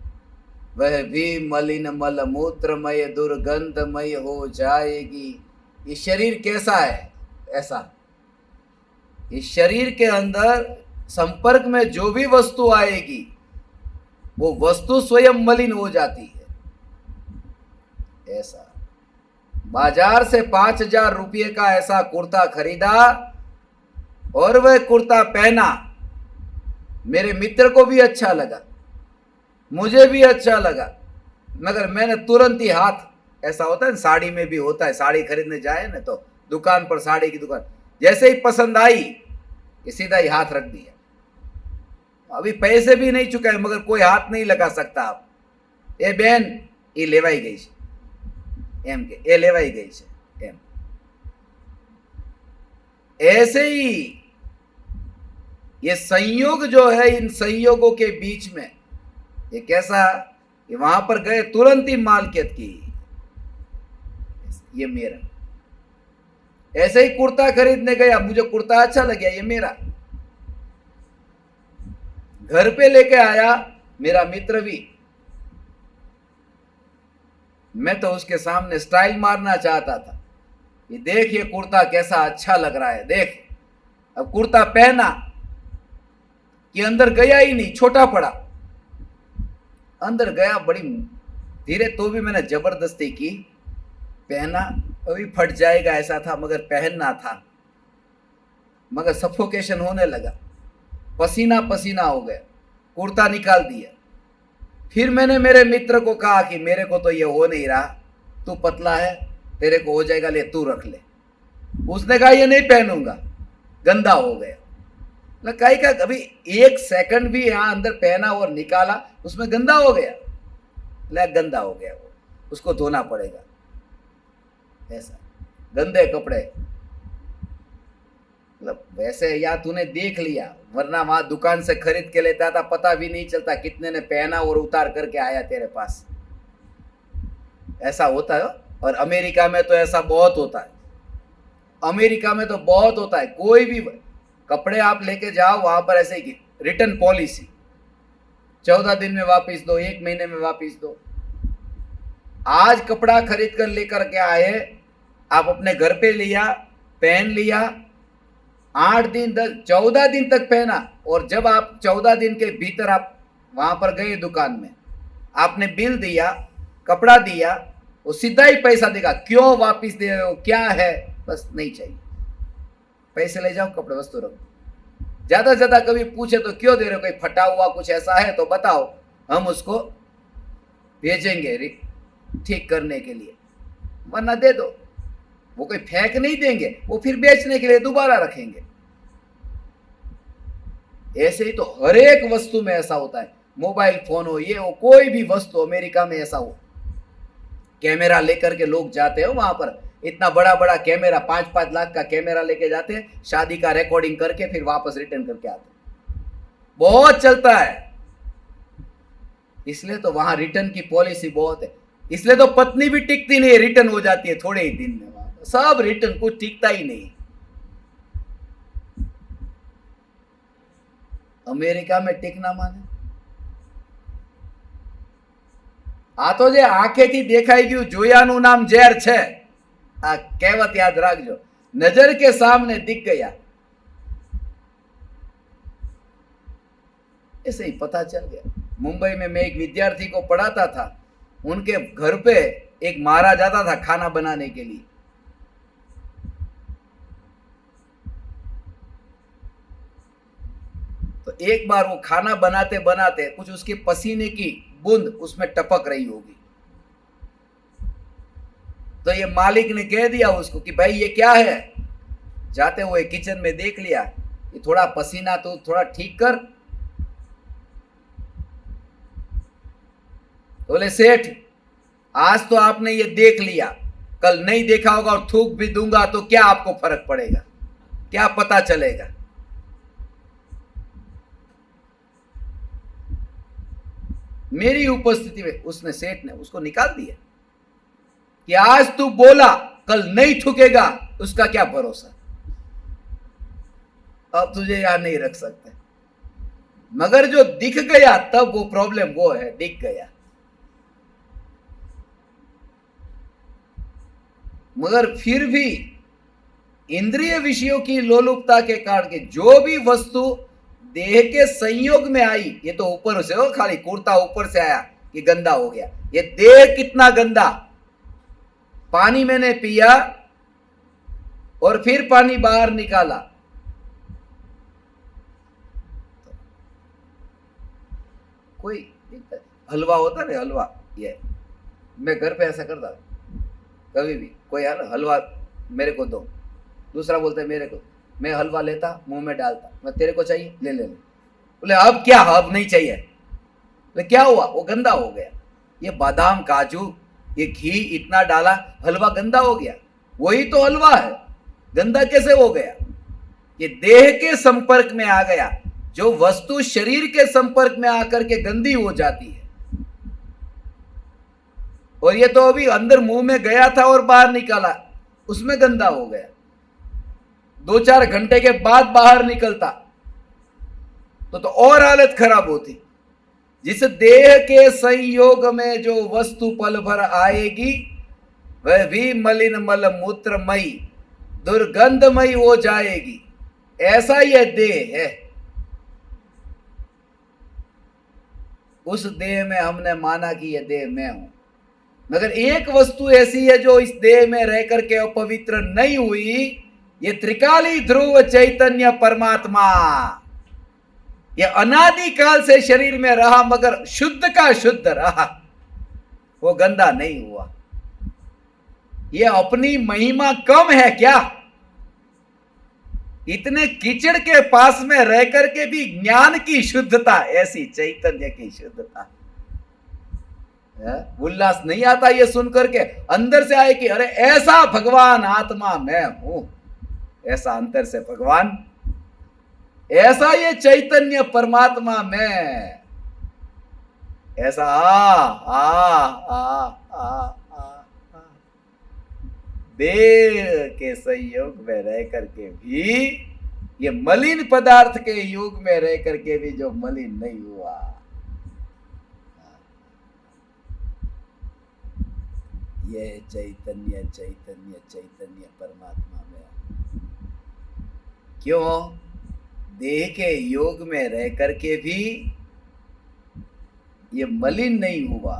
वह भी मलिन मल मूत्रमय दुर्गंधमय हो जाएगी। ये शरीर कैसा है? ऐसा, इस शरीर के अंदर संपर्क में जो भी वस्तु आएगी, वो वस्तु स्वयं मलिन हो जाती है। ऐसा बाजार से 5,000 रुपये का ऐसा कुर्ता खरीदा और वह कुर्ता पहना, मेरे मित्र को भी अच्छा लगा, मुझे भी अच्छा लगा, मगर मैंने तुरंत ही हाथ, ऐसा होता है साड़ी में भी होता है, साड़ी खरीदने जाए ना तो दुकान पर, साड़ी की दुकान, जैसे ही पसंद आई कि सीधा ही हाथ रख दिया। अभी पैसे भी नहीं चुकाए मगर कोई हाथ नहीं लगा सकता। आप ए बेन ये लेवाई गई एम के ए लेवाई गई है एम। ऐसे ही ये संयोग जो है, इन संयोगों के बीच में ये कैसा कि वहां पर गए तुरंत ही मालकियत की, ये मेरा। ऐसे ही कुर्ता खरीदने गया, मुझे कुर्ता अच्छा लग गया, ये मेरा। घर पे लेके आया मेरा मित्र भी, मैं तो उसके सामने स्टाइल मारना चाहता था कि देख ये कुर्ता कैसा अच्छा लग रहा है, देख। अब कुर्ता पहना कि अंदर गया ही नहीं, छोटा पड़ा। अंदर गया बड़ी धीरे, तो भी मैंने जबरदस्ती की, पहना, अभी फट जाएगा ऐसा था, मगर पहनना था। मगर सफोकेशन होने लगा, पसीना पसीना हो गया, कुर्ता निकाल दिया। फिर मैंने मेरे मित्र को कहा कि मेरे को तो ये हो नहीं रहा, तू पतला है, तेरे को हो जाएगा, ले तू रख ले। उसने कहा ये नहीं पहनूंगा, गंदा हो गया। कहीं का कभी 1 सेकंड भी यहाँ अंदर पहना और निकाला, उसमें गंदा हो गया। गंदा हो गया, वो उसको धोना पड़ेगा। ऐसा गंदे कपड़े, मतलब वैसे या तूने देख लिया, वरना वहां दुकान से खरीद के लेता था, पता भी नहीं चलता कितने ने पहना और उतार करके आया तेरे पास। ऐसा होता है। और अमेरिका में तो ऐसा बहुत होता है, अमेरिका में तो बहुत होता है। कोई भी कपड़े आप लेके जाओ, वहां पर ऐसे ही रिटर्न पॉलिसी, 14 दिन में वापस दो, 1 महीने में वापस दो। आज कपड़ा खरीद कर लेकर के आए, आप अपने घर पे लिया, पहन लिया, 8 दिन 14 दिन तक पहना, और जब आप 14 दिन के भीतर आप वहां पर गए दुकान में, आपने बिल दिया, कपड़ा दिया, वो सीधा ही पैसा देगा। क्यों वापस दे रहे हो, क्या है? बस नहीं चाहिए, पैसे ले जाओ, कपड़े वस्तु रखो। ज्यादा से ज्यादा कभी पूछे तो क्यों दे रहे हो, कोई फटा हुआ कुछ ऐसा है तो बताओ, हम उसको भेजेंगे ठीक करने के लिए, वरना दे दो। वो कोई फेंक नहीं देंगे, वो फिर बेचने के लिए दोबारा रखेंगे। ऐसे ही तो हर एक वस्तु में ऐसा होता है, मोबाइल फोन हो, ये हो, कोई भी वस्तु। अमेरिका में ऐसा हो, कैमरा लेकर के लोग जाते हो वहां पर, इतना बड़ा बड़ा कैमरा, 5-5 लाख का कैमरा लेके जाते हैं, शादी का रिकॉर्डिंग करके फिर वापस रिटर्न करके आते हैं। बहुत चलता है, इसलिए तो वहां रिटर्न की पॉलिसी बहुत है। इसलिए तो पत्नी भी टिकती नहीं, रिटर्न हो जाती है थोड़े ही दिन में। वहां सब रिटर्न, कुछ टिकता ही नहीं। अमेरिका में टिकना माने आ तो जे आंखेથી દેખાઈ ગયું જોયાનું નામ ઝેર છે, આ કહેવત યાદ રાખજો। नजर के सामने दिख गया, ऐसे ही पता चल गया। मुंबई में मैं एक विद्यार्थी को पढ़ाता था, उनके घर पे एक महाराज आता था खाना बनाने के लिए। तो एक बार वो खाना बनाते बनाते कुछ उसके पसीने की बूंद उसमें टपक रही होगी, तो ये मालिक ने कह दिया उसको कि भाई ये क्या है। जाते हुए किचन में देख लिया कि थोड़ा पसीना तो थोड़ा ठीक कर। बोले सेठ, आज तो आपने ये देख लिया, कल नहीं देखा होगा और थूक भी दूंगा तो क्या आपको फर्क पड़ेगा, क्या पता चलेगा। मेरी उपस्थिति में उसने, सेठ ने उसको निकाल दिया कि आज तू बोला कल नहीं थूकेगा, उसका क्या भरोसा, अब तुझे यहां नहीं रख सकते। मगर जो दिख गया तब वो प्रॉब्लम वो है, दिख गया। मगर फिर भी इंद्रिय विषयों की लोलुपता के कारण के जो भी वस्तु देह के संयोग में आई, ये तो ऊपर से हो, खाली कुर्ता ऊपर से आया कि गंदा हो गया। ये देह कितना गंदा, पानी मैंने पिया और फिर पानी बाहर निकाला, कोई हलवा होता ना, हलवा, ये मैं घर पे ऐसा करता, कभी भी कोई हलवा मेरे को दो, दूसरा बोलता है मेरे को, मैं हलवा लेता मुंह में डालता, मैं तेरे को चाहिए ले ले ले। बोले अब क्या, अब नहीं चाहिए। बोले क्या हुआ, वो गंदा हो गया। ये बादाम काजू ये घी इतना डाला, हलवा गंदा हो गया। वही तो हलवा है, गंदा कैसे हो गया। ये देह के संपर्क में आ गया, जो वस्तु शरीर के संपर्क में आकर के गंदी हो जाती है। और ये तो अभी अंदर मुंह में गया था और बाहर निकाला, उसमें गंदा हो गया। 2-4 घंटे के बाद बाहर निकलता तो और हालत खराब होती। जिस देह के संयोग में जो वस्तु पल भर आएगी वह भी मलिन मल मूत्रमयी दुर्गंधमयी हो जाएगी, ऐसा यह देह है। उस देह में हमने माना कि यह देह मैं हूं, मगर एक वस्तु ऐसी है जो इस देह में रह करके अपवित्र नहीं हुई, ये त्रिकाली ध्रुव चैतन्य परमात्मा, ये अनादि काल से शरीर में रहा मगर शुद्ध का शुद्ध रहा, वो गंदा नहीं हुआ। ये अपनी महिमा कम है क्या, इतने कीचड़ के पास में रह करके भी ज्ञान की शुद्धता, ऐसी चैतन्य की शुद्धता, उल्लास नहीं आता ये सुन करके, अंदर से आए कि अरे ऐसा भगवान आत्मा मैं हूं, ऐसा अंतर से भगवान, ऐसा ये चैतन्य परमात्मा में, ऐसा आ आ आ आ आ देह के संयोग में रह करके भी, ये मलिन पदार्थ के योग में रह करके भी जो मलिन नहीं हुआ, ये चैतन्य चैतन्य चैतन्य परमात्मा में। क्यों? देह के योग में रह करके भी ये मलिन नहीं हुआ।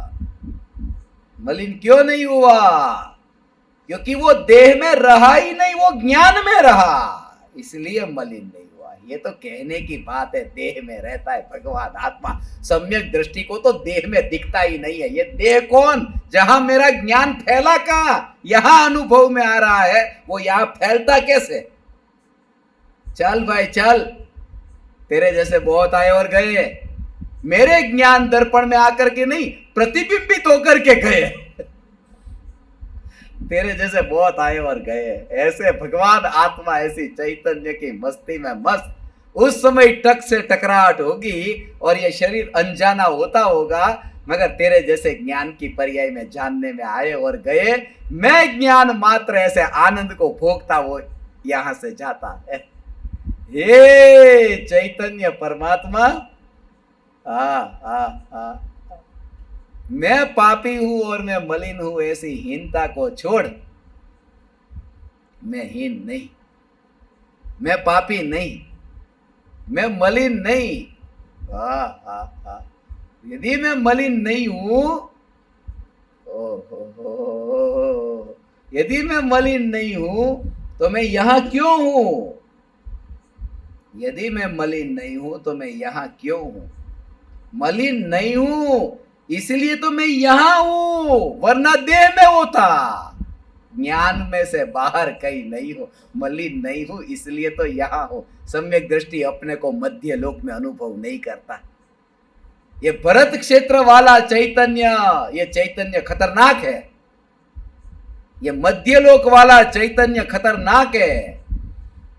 मलिन क्यों नहीं हुआ? क्योंकि वो देह में रहा ही नहीं, वो ज्ञान में रहा, इसलिए मलिन नहीं हुआ। ये तो कहने की बात है, देह में रहता है भगवान आत्मा, सम्यक दृष्टि को तो देह में दिखता ही नहीं है। ये देह कौन, जहां मेरा ज्ञान फैला कहां, यहां अनुभव में आ रहा है, वो यहां फैलता कैसे? चल भाई चल, तेरे जैसे बहुत आए और गए, मेरे ज्ञान दर्पण में आकर के नहीं, प्रतिबिंबित होकर के गए। तेरे जैसे बहुत आए और गए, ऐसे भगवान आत्मा ऐसी चैतन्य की मस्ती में मस्त, उस समय टक से टकराहट होगी और ये शरीर अनजाना होता होगा, मगर तेरे जैसे ज्ञान की पर्याय में जानने में आए और गए, मैं ज्ञान मात्र ऐसे आनंद को भोगता वो यहां से जाता है। हे चैतन्य परमात्मा, आ मैं पापी हूं और मैं मलिन हूं, ऐसी हीनता को छोड़। मैं हीन नहीं, मैं पापी नहीं, मैं मलिन नहीं। यदि मैं मलिन नहीं हूं, यदि मैं मलिन नहीं हूं तो मैं यहां क्यों हूं? यदि मैं मलिन नहीं हूं तो मैं यहां क्यों हूं? मलिन नहीं हूं इसलिए तो मैं यहां हूं, वरना देह में होता। ज्ञान में से बाहर कहीं नहीं हो, मलिन नहीं हूं इसलिए तो यहां हो। सम्यक दृष्टि अपने को मध्य लोक में अनुभव नहीं करता। ये भरत क्षेत्र वाला चैतन्य, ये चैतन्य खतरनाक है। ये मध्य लोक वाला चैतन्य खतरनाक है,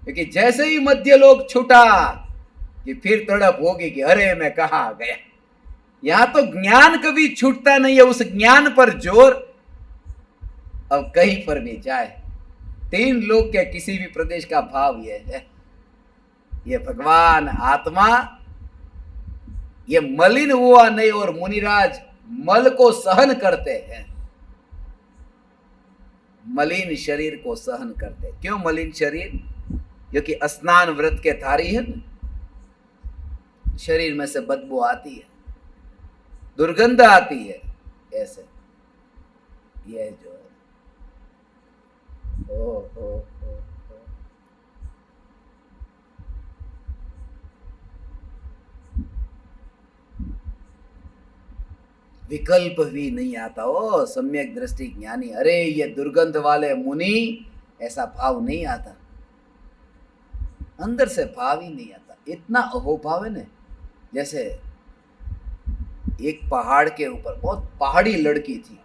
क्योंकि जैसे ही मध्य लोक छूटा कि फिर तड़प होगी कि अरे मैं कहां गया। यहां तो ज्ञान कभी छूटता नहीं है, उस ज्ञान पर जोर अब कहीं पर भी जाए। तीन लोक के किसी भी प्रदेश का भाव यह है, ये भगवान आत्मा ये मलिन हुआ नहीं, और मुनिराज मल को सहन करते हैं, मलिन शरीर को सहन करते। क्यों मलिन शरीर? क्योंकि स्नान व्रत के धारी है ना, शरीर में से बदबू आती है, दुर्गंध आती है, ऐसे ये जो है ओ। विकल्प भी नहीं आता। ओ सम्यक दृष्टि ज्ञानी, अरे ये दुर्गंध वाले मुनि, ऐसा भाव नहीं आता, अंदर से भाव ही नहीं आता। इतना अहोभाव है ना, जैसे एक पहाड़ के ऊपर बहुत पहाड़ी लड़की थी,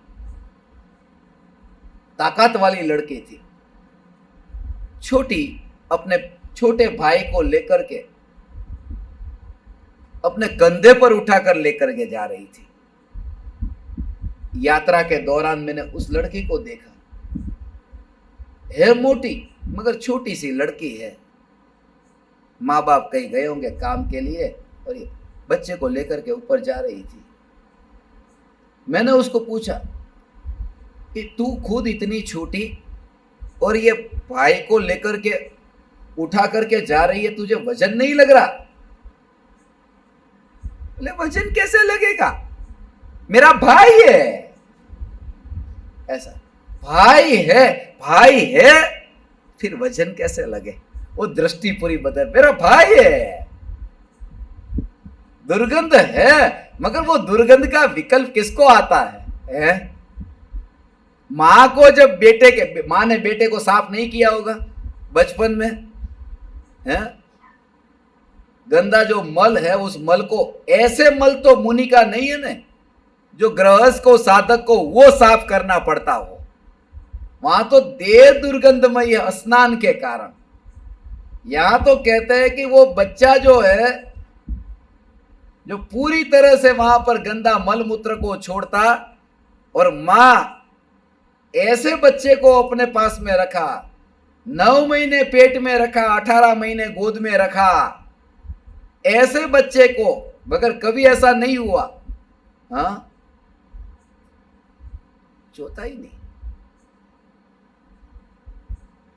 ताकत वाली लड़की थी, छोटी, अपने छोटे भाई को लेकर के अपने कंधे पर उठाकर लेकर के जा रही थी। यात्रा के दौरान मैंने उस लड़की को देखा, है मोटी मगर छोटी सी लड़की है। माँ बाप कहीं गए होंगे काम के लिए और ये बच्चे को लेकर के ऊपर जा रही थी। मैंने उसको पूछा कि तू खुद इतनी छोटी और ये भाई को लेकर के उठा करके जा रही है, तुझे वजन नहीं लग रहा? बोले वजन कैसे लगेगा, मेरा भाई है। ऐसा भाई है, भाई है, फिर वजन कैसे लगे? वो दृष्टि पूरी बदल, मेरा भाई है, दुर्गंध है, मगर वो दुर्गंध का विकल्प किसको आता है? मां को जब मां ने बेटे को साफ नहीं किया होगा बचपन में, है? गंदा जो मल है, उस मल को, ऐसे मल तो मुनि का नहीं है ना, जो गृहस्थ को, साधक को वो साफ करना पड़ता हो। वहां तो देह दुर्गंधमय है स्नान के कारण। यहां तो कहते हैं कि वो बच्चा जो है, जो पूरी तरह से वहां पर गंदा मल मूत्र को छोड़ता, और मां ऐसे बच्चे को अपने पास में रखा, 9 महीने पेट में रखा, 18 महीने गोद में रखा, ऐसे बच्चे को, मगर कभी ऐसा नहीं हुआ, हाँ, चौथा ही नहीं।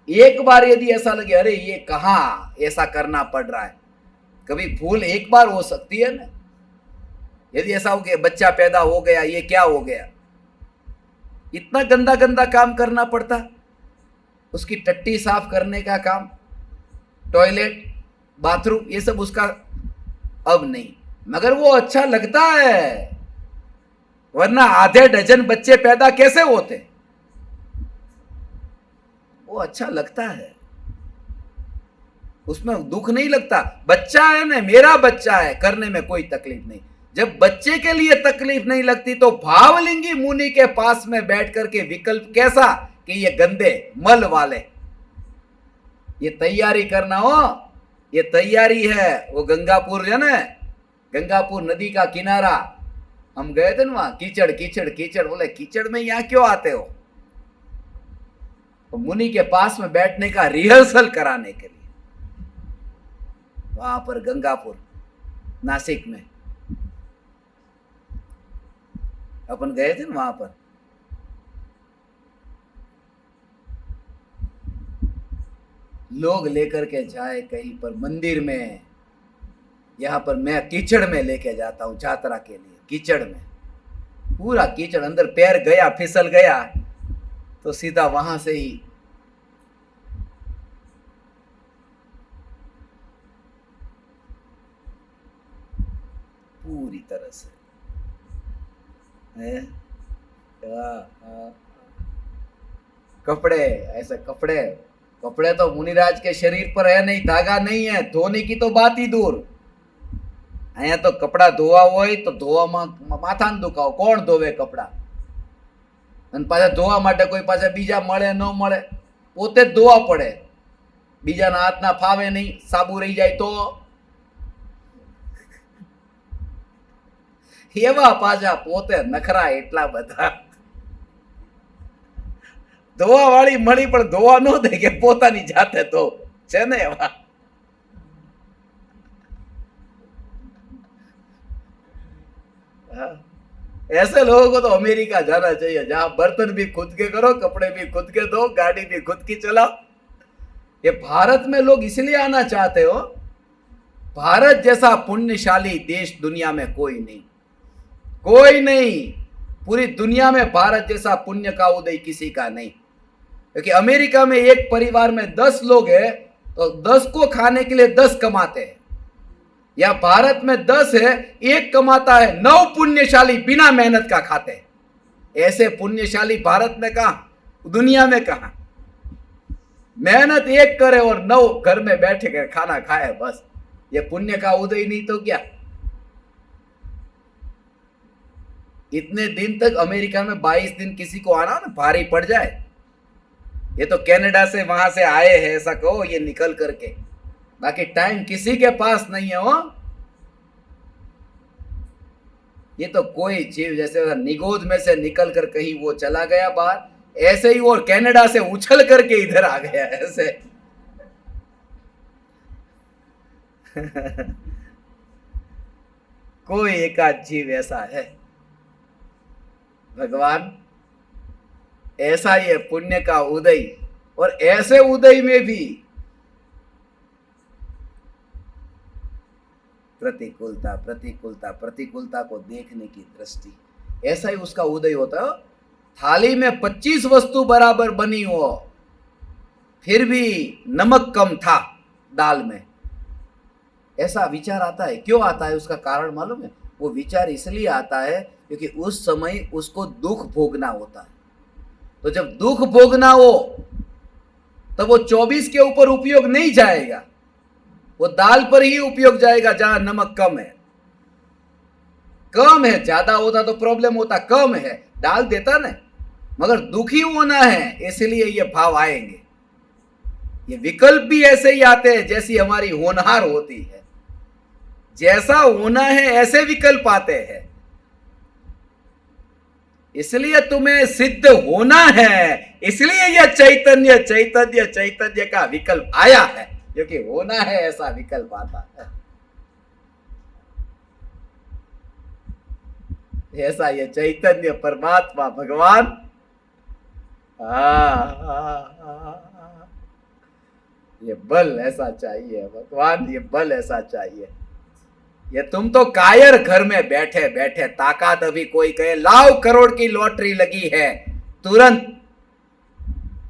एक बार यदि ऐसा लगे अरे ये कहां ऐसा करना पड़ रहा है, कभी भूल एक बार हो सकती है ना। यदि ऐसा हो गया बच्चा पैदा हो गया, ये क्या हो गया, इतना गंदा गंदा काम करना पड़ता, उसकी टट्टी साफ करने का काम, टॉयलेट, बाथरूम, ये सब उसका अब नहीं, मगर वो अच्छा लगता है। वरना आधे डजन बच्चे पैदा कैसे होते, वो अच्छा लगता है, उसमें दुख नहीं लगता। बच्चा है ना, मेरा बच्चा है, करने में कोई तकलीफ नहीं। जब बच्चे के लिए तकलीफ नहीं लगती तो भावलिंगी मुनि के पास में बैठ करके विकल्प कैसा कि ये गंदे मल वाले, ये तैयारी करना हो, ये तैयारी है। वो गंगापुर है ना, गंगापुर नदी का किनारा, हम गए थे ना वहां, कीचड़ कीचड़ कीचड़, बोले कीचड़ में यहाँ क्यों आते हो? तो मुनि के पास में बैठने का रिहर्सल कराने के लिए वहां पर गंगापुर नासिक में अपन गए थे ना वहां पर। लोग लेकर के जाए कहीं पर मंदिर में, यहां पर मैं कीचड़ में लेके जाता हूं यात्रा के लिए, कीचड़ में, पूरा कीचड़, अंदर पैर गया फिसल गया तो सीधा वहां से ही पूरी तरह से है। कपड़े ऐसे कपड़े, कपड़े तो मुनिराज के शरीर पर है नहीं, धागा नहीं है, धोने की तो बात ही दूर। अँ तो कपड़ा धोवा हो तो धोवा माथा न दुखाव, कोण धोवे कपड़ा? पाछा धोवा माटे कोई पाछा बीजा मळे न मळे, पोते ज धोवा पड़े, बीजाना हाथना फावे नहीं, साबु रही जाए तो एवा पाछा पोते नखरा एटला बधा। धोवा वाली मળી પણ ધોવા ન દે કે પોતાની જાતે ધો છે ને એવા। ऐसे लोगों को तो अमेरिका जाना चाहिए, जहां बर्तन भी खुद के करो, कपड़े भी खुद के धो, गाड़ी भी खुद की चलाओ। ये भारत में लोग इसलिए आना चाहते हो, भारत जैसा पुण्यशाली देश दुनिया में कोई नहीं, कोई नहीं, पूरी दुनिया में भारत जैसा पुण्य का उदय किसी का नहीं। क्योंकि अमेरिका में एक परिवार में 10 लोग हैं तो 10 को खाने के लिए 10 कमाते हैं, या भारत में 10 है, एक कमाता है, 9 पुण्यशाली बिना मेहनत का खाते हैं। ऐसे पुण्यशाली भारत में कहां, दुनिया में कहां? मेहनत एक करे और 9 घर में बैठे कर खाना खाए, बस ये पुण्य का उदय नहीं तो क्या? इतने दिन तक अमेरिका में 22 दिन किसी को आना ना भारी पड़ जाए। ये तो कनाडा से वहां से आए हैं ऐसा कहो, ये निकल करके, बाकी टाइम किसी के पास नहीं है। हो ये तो कोई जीव जैसे निगोद में से निकल कर कहीं वो चला गया बाहर, ऐसे ही वो कनाडा से उछल करके इधर आ गया ऐसे। कोई एकाध जीव ऐसा है। भगवान ऐसा ही है पुण्य का उदय, और ऐसे उदय में भी प्रतिकूलता प्रतिकूलता प्रतिकूलता को देखने की दृष्टि, ऐसा ही उसका उदय होता है। थाली में 25 वस्तु बराबर बनी हो, फिर भी नमक कम था दाल में, ऐसा विचार आता है। क्यों आता है? उसका कारण मालूम है? वो विचार इसलिए आता है क्योंकि उस समय उसको दुख भोगना होता है। तो जब दुख भोगना हो तो वो 24 के ऊपर उपयोग नहीं जाएगा, वो दाल पर ही उपयोग जाएगा जहां नमक कम है। कम है, ज्यादा होता तो प्रॉब्लम होता, कम है डाल देता ना, मगर दुखी होना है इसलिए ये भाव आएंगे। ये विकल्प भी ऐसे ही आते हैं जैसी हमारी होनहार होती है, जैसा होना है ऐसे विकल्प आते हैं। इसलिए तुम्हें सिद्ध होना है, इसलिए यह चैतन्य चैतन्य चैतन्य का विकल्प आया है, क्योंकि होना है ऐसा विकल्प आता है। ऐसा ये चैतन्य परमात्मा भगवान, ये बल ऐसा चाहिए भगवान, ये बल ऐसा चाहिए। ये तुम तो कायर घर में बैठे बैठे ताकत, अभी कोई कहे लाओ करोड़ की लॉटरी लगी है, तुरंत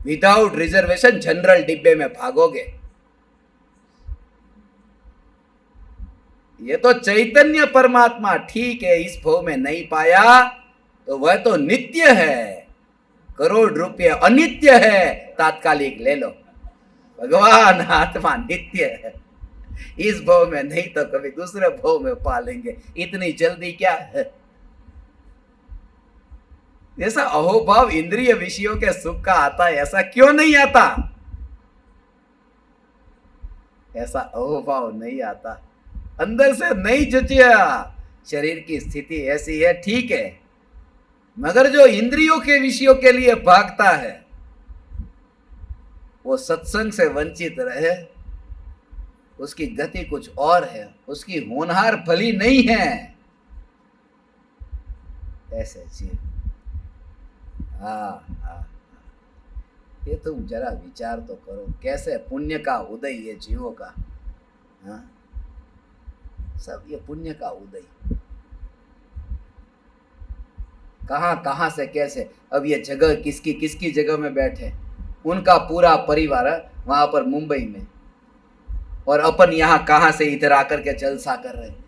विदाउट रिजर्वेशन जनरल डिब्बे में भागोगे। ये तो चैतन्य परमात्मा ठीक है, इस भव में नहीं पाया तो वह तो नित्य है, करोड़ रुपये अनित्य है, तात्कालिक ले लो। भगवान आत्मा नित्य है, इस भव में नहीं तो कभी दूसरे भव में पालेंगे, इतनी जल्दी क्या है? ऐसा अहोभाव इंद्रिय विषयों के सुख का आता है, ऐसा क्यों नहीं आता? ऐसा अहोभाव नहीं आता, अंदर से नहीं जचिया। शरीर की स्थिति ऐसी है, ठीक है, मगर जो इंद्रियों के विषयों के लिए भागता है वो सत्संग से वंचित रहे, उसकी गति कुछ और है, उसकी होनहार भली नहीं है। ऐसे जीव, हाँ, ये तुम जरा विचार तो करो, कैसे पुण्य का उदय ये जीवों का। हाँ, सब ये पुण्य का उदय, कहां कहां से कैसे। अब ये जगह किसकी किसकी जगह में बैठे, उनका पूरा परिवार वहां पर मुंबई में, और अपन यहां कहां से इधर आकर के जलसा कर रहे हैं।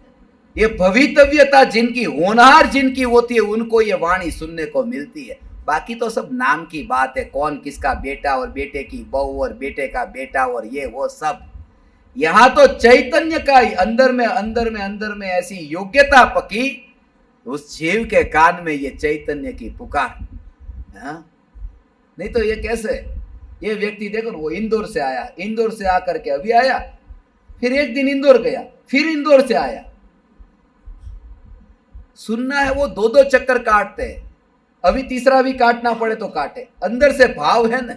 ये भवितव्यता जिनकी, होनहार जिनकी होती है, उनको ये वाणी सुनने को मिलती है। बाकी तो सब नाम की बात है, कौन किसका बेटा और बेटे की बहू और बेटे का बेटा और ये वो सब। यहां तो चैतन्य का ही अंदर में ऐसी योग्यता पकी, उस जीव के कान में ये चैतन्य की पुकार। हाँ? नहीं तो ये कैसे, ये व्यक्ति देखो वो इंदौर से आया, इंदौर से आकर के अभी आया, फिर एक दिन इंदौर गया, फिर इंदौर से आया। सुनना है वो दो दो चक्कर काटते हैं, अभी तीसरा भी काटना पड़े तो काटे। अंदर से भाव है ना,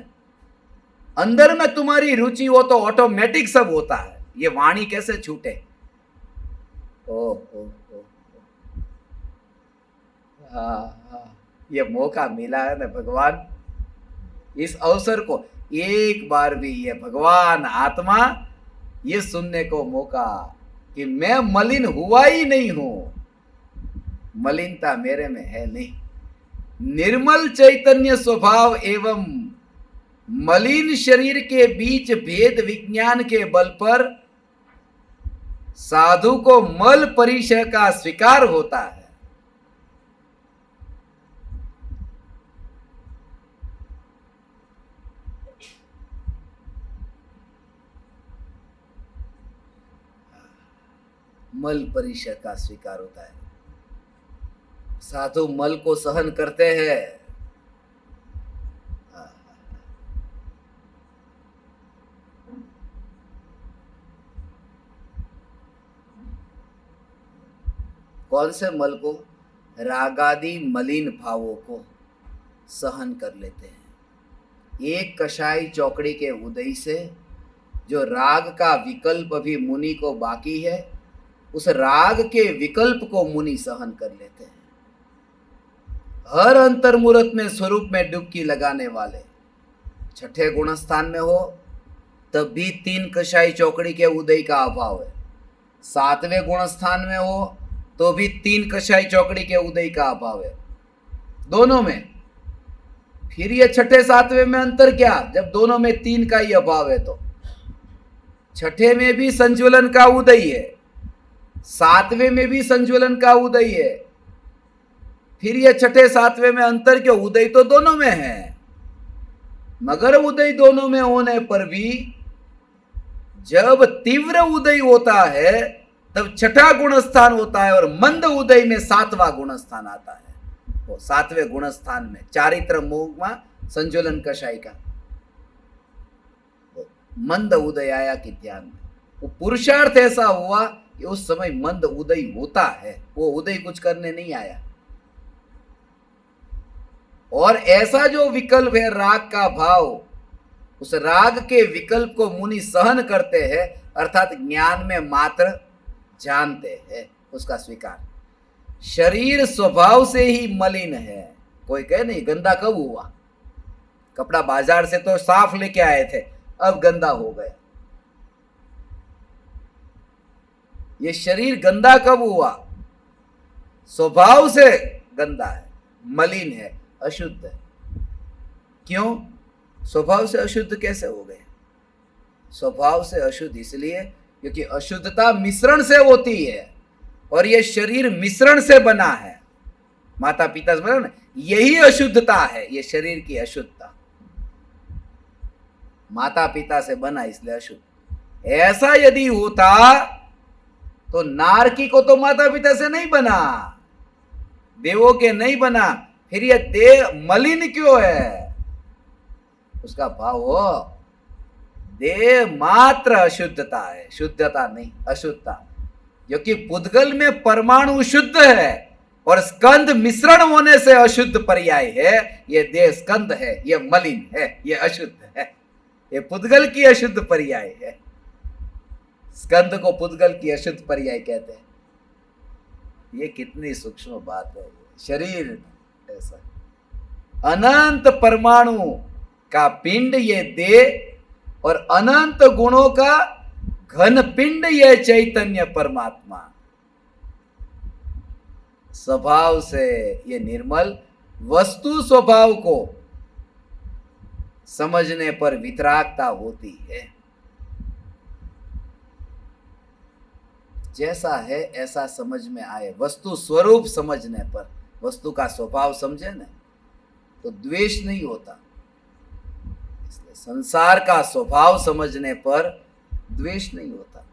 अंदर में तुम्हारी रुचि हो तो ऑटोमेटिक सब होता है। ये वाणी कैसे छूटे। ओ हाँ, ये मौका मिला है ना भगवान, इस अवसर को एक बार भी ये भगवान आत्मा ये सुनने को मौका कि मैं मलिन हुआ ही नहीं हूं, मलिनता मेरे में है नहीं। निर्मल चैतन्य स्वभाव एवं मलिन शरीर के बीच भेद विज्ञान के बल पर साधु को मल परिचय का स्वीकार होता है। मल परिचय का स्वीकार होता है। साधु मल को सहन करते हैं। कौन से मल को? रागादि मलिन भावों को सहन कर लेते हैं। एक कषाय चौकड़ी के उदय से जो राग का विकल्प भी मुनि को बाकी है, उस राग के विकल्प को मुनि सहन कर लेते हैं। हर अंतर्मुहूर्त में स्वरूप में डुबकी लगाने वाले छठे गुणस्थान में हो तब भी तीन कषाई चौकड़ी के उदय का अभाव है। सातवें गुणस्थान में हो तो भी तीन कषाई चौकड़ी के उदय का अभाव है, दोनों में। फिर ये छठे सातवें में अंतर क्या, जब दोनों में तीन का ही अभाव है तो। छठे में भी संज्वलन का उदय है, सातवें में भी संज्वलन का उदय है, फिर ये छठे सातवें में अंतर क्यों? उदय तो दोनों में है, मगर उदय दोनों में होने पर भी जब तीव्र उदय होता है तब छठा गुणस्थान होता है, और मंद उदय में सातवां गुणस्थान आता है। वो सातवें गुणस्थान में चारित्र मोह संज्वलन कषाय का मंद उदय आया कि ध्यान में वो पुरुषार्थ ऐसा हुआ कि उस समय मंद उदय होता है, वो उदय कुछ करने नहीं आया। और ऐसा जो विकल्प है राग का भाव, उस राग के विकल्प को मुनि सहन करते हैं, अर्थात ज्ञान में मात्र जानते हैं उसका स्वीकार। शरीर स्वभाव से ही मलिन है। कोई कहे नहीं गंदा कब हुआ, कपड़ा बाजार से तो साफ लेके आए थे, अब गंदा हो गया। ये शरीर गंदा कब हुआ? स्वभाव से गंदा है, मलिन है, अशुद्ध है। क्यों? स्वभाव से अशुद्ध कैसे हो गए? स्वभाव से अशुद्ध इसलिए क्योंकि अशुद्धता मिश्रण से होती है, और ये शरीर मिश्रण से बना है। माता पिता से बना ना, यही अशुद्धता है, ये शरीर की अशुद्धता। माता पिता से बना इसलिए अशुद्ध। ऐसा यदि होता तो नारकी को तो माता पिता से नहीं बना, देवों के नहीं बना, फिर ये देह मलिन क्यों है? उसका भाव हो देह मात्र अशुद्धता है, शुद्धता नहीं, अशुद्धता। क्योंकि पुद्गल में परमाणु शुद्ध है और स्कंद मिश्रण होने से अशुद्ध पर्याय है। ये देह स्कंद है, ये मलिन है, ये अशुद्ध है, ये पुद्गल की अशुद्ध पर्याय है। स्कंद को पुद्गल की अशुद्ध पर्याय कहते हैं। ये कितनी सूक्ष्म बात है। शरीर ऐसा अनंत परमाणु का पिंड ये देह और अनंत गुणों का घन पिंड ये चैतन्य परमात्मा। स्वभाव से ये निर्मल, वस्तु स्वभाव को समझने पर वितरागता होती है। जैसा है ऐसा समझ में आए, वस्तु स्वरूप समझने पर, वस्तु का स्वभाव समझे ना तो द्वेष नहीं होता। इसलिए संसार का स्वभाव समझने पर द्वेष नहीं होता।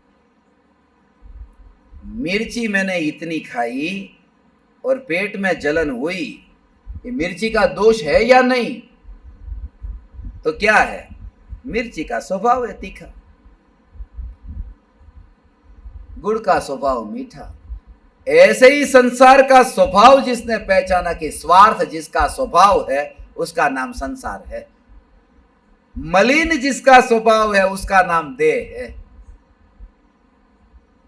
मिर्ची मैंने इतनी खाई और पेट में जलन हुई, ये मिर्ची का दोष है या नहीं? तो क्या है? मिर्ची का स्वभाव है तीखा, गुड़ का स्वभाव मीठा। ऐसे ही संसार का स्वभाव जिसने पहचाना कि स्वार्थ जिसका स्वभाव है उसका नाम संसार है, मलिन जिसका स्वभाव है उसका नाम देह है।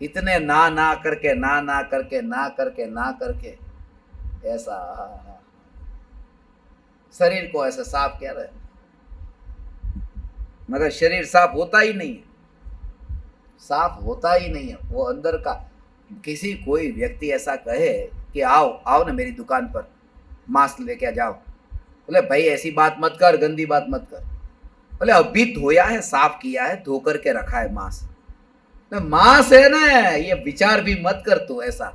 इतने ना ना करके ना ना करके ना करके ना करके ऐसा शरीर को ऐसा साफ कह रहे, मगर शरीर साफ होता ही नहीं है, साफ होता ही नहीं है। वो अंदर का किसी कोई व्यक्ति ऐसा कहे कि आओ आओ ना मेरी दुकान पर मांस लेके जाओ, बोले भाई ऐसी बात मत कर, गंदी बात मत कर। बोले अभी धोया है, साफ किया है, धो करके रखा है मांस। तो मांस है ना, ये विचार भी मत कर तू ऐसा।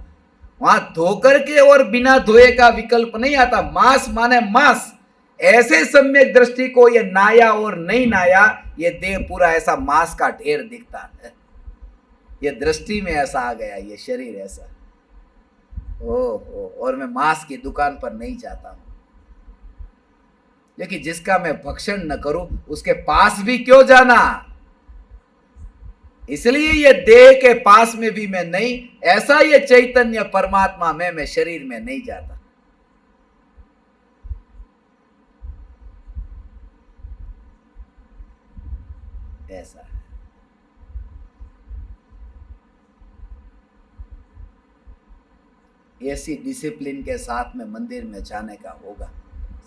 वहां धो करके और बिना धोए का विकल्प नहीं आता। मांस माने मांस। ऐसे सम्यक दृष्टि को ये नाया और नहीं नाया, ये देह पूरा ऐसा मांस का ढेर दिखता है। ये दृष्टि में ऐसा आ गया, ये शरीर ऐसा। ओहो, और मैं मांस की दुकान पर नहीं जाता हूं, लेकिन जिसका मैं भक्षण न करूं उसके पास भी क्यों जाना। इसलिए ये देह के पास में भी मैं नहीं, ऐसा ये चैतन्य परमात्मा में, मैं शरीर में नहीं जाता। ऐसा है। ऐसी डिसिप्लिन के साथ में मंदिर में जाने का होगा।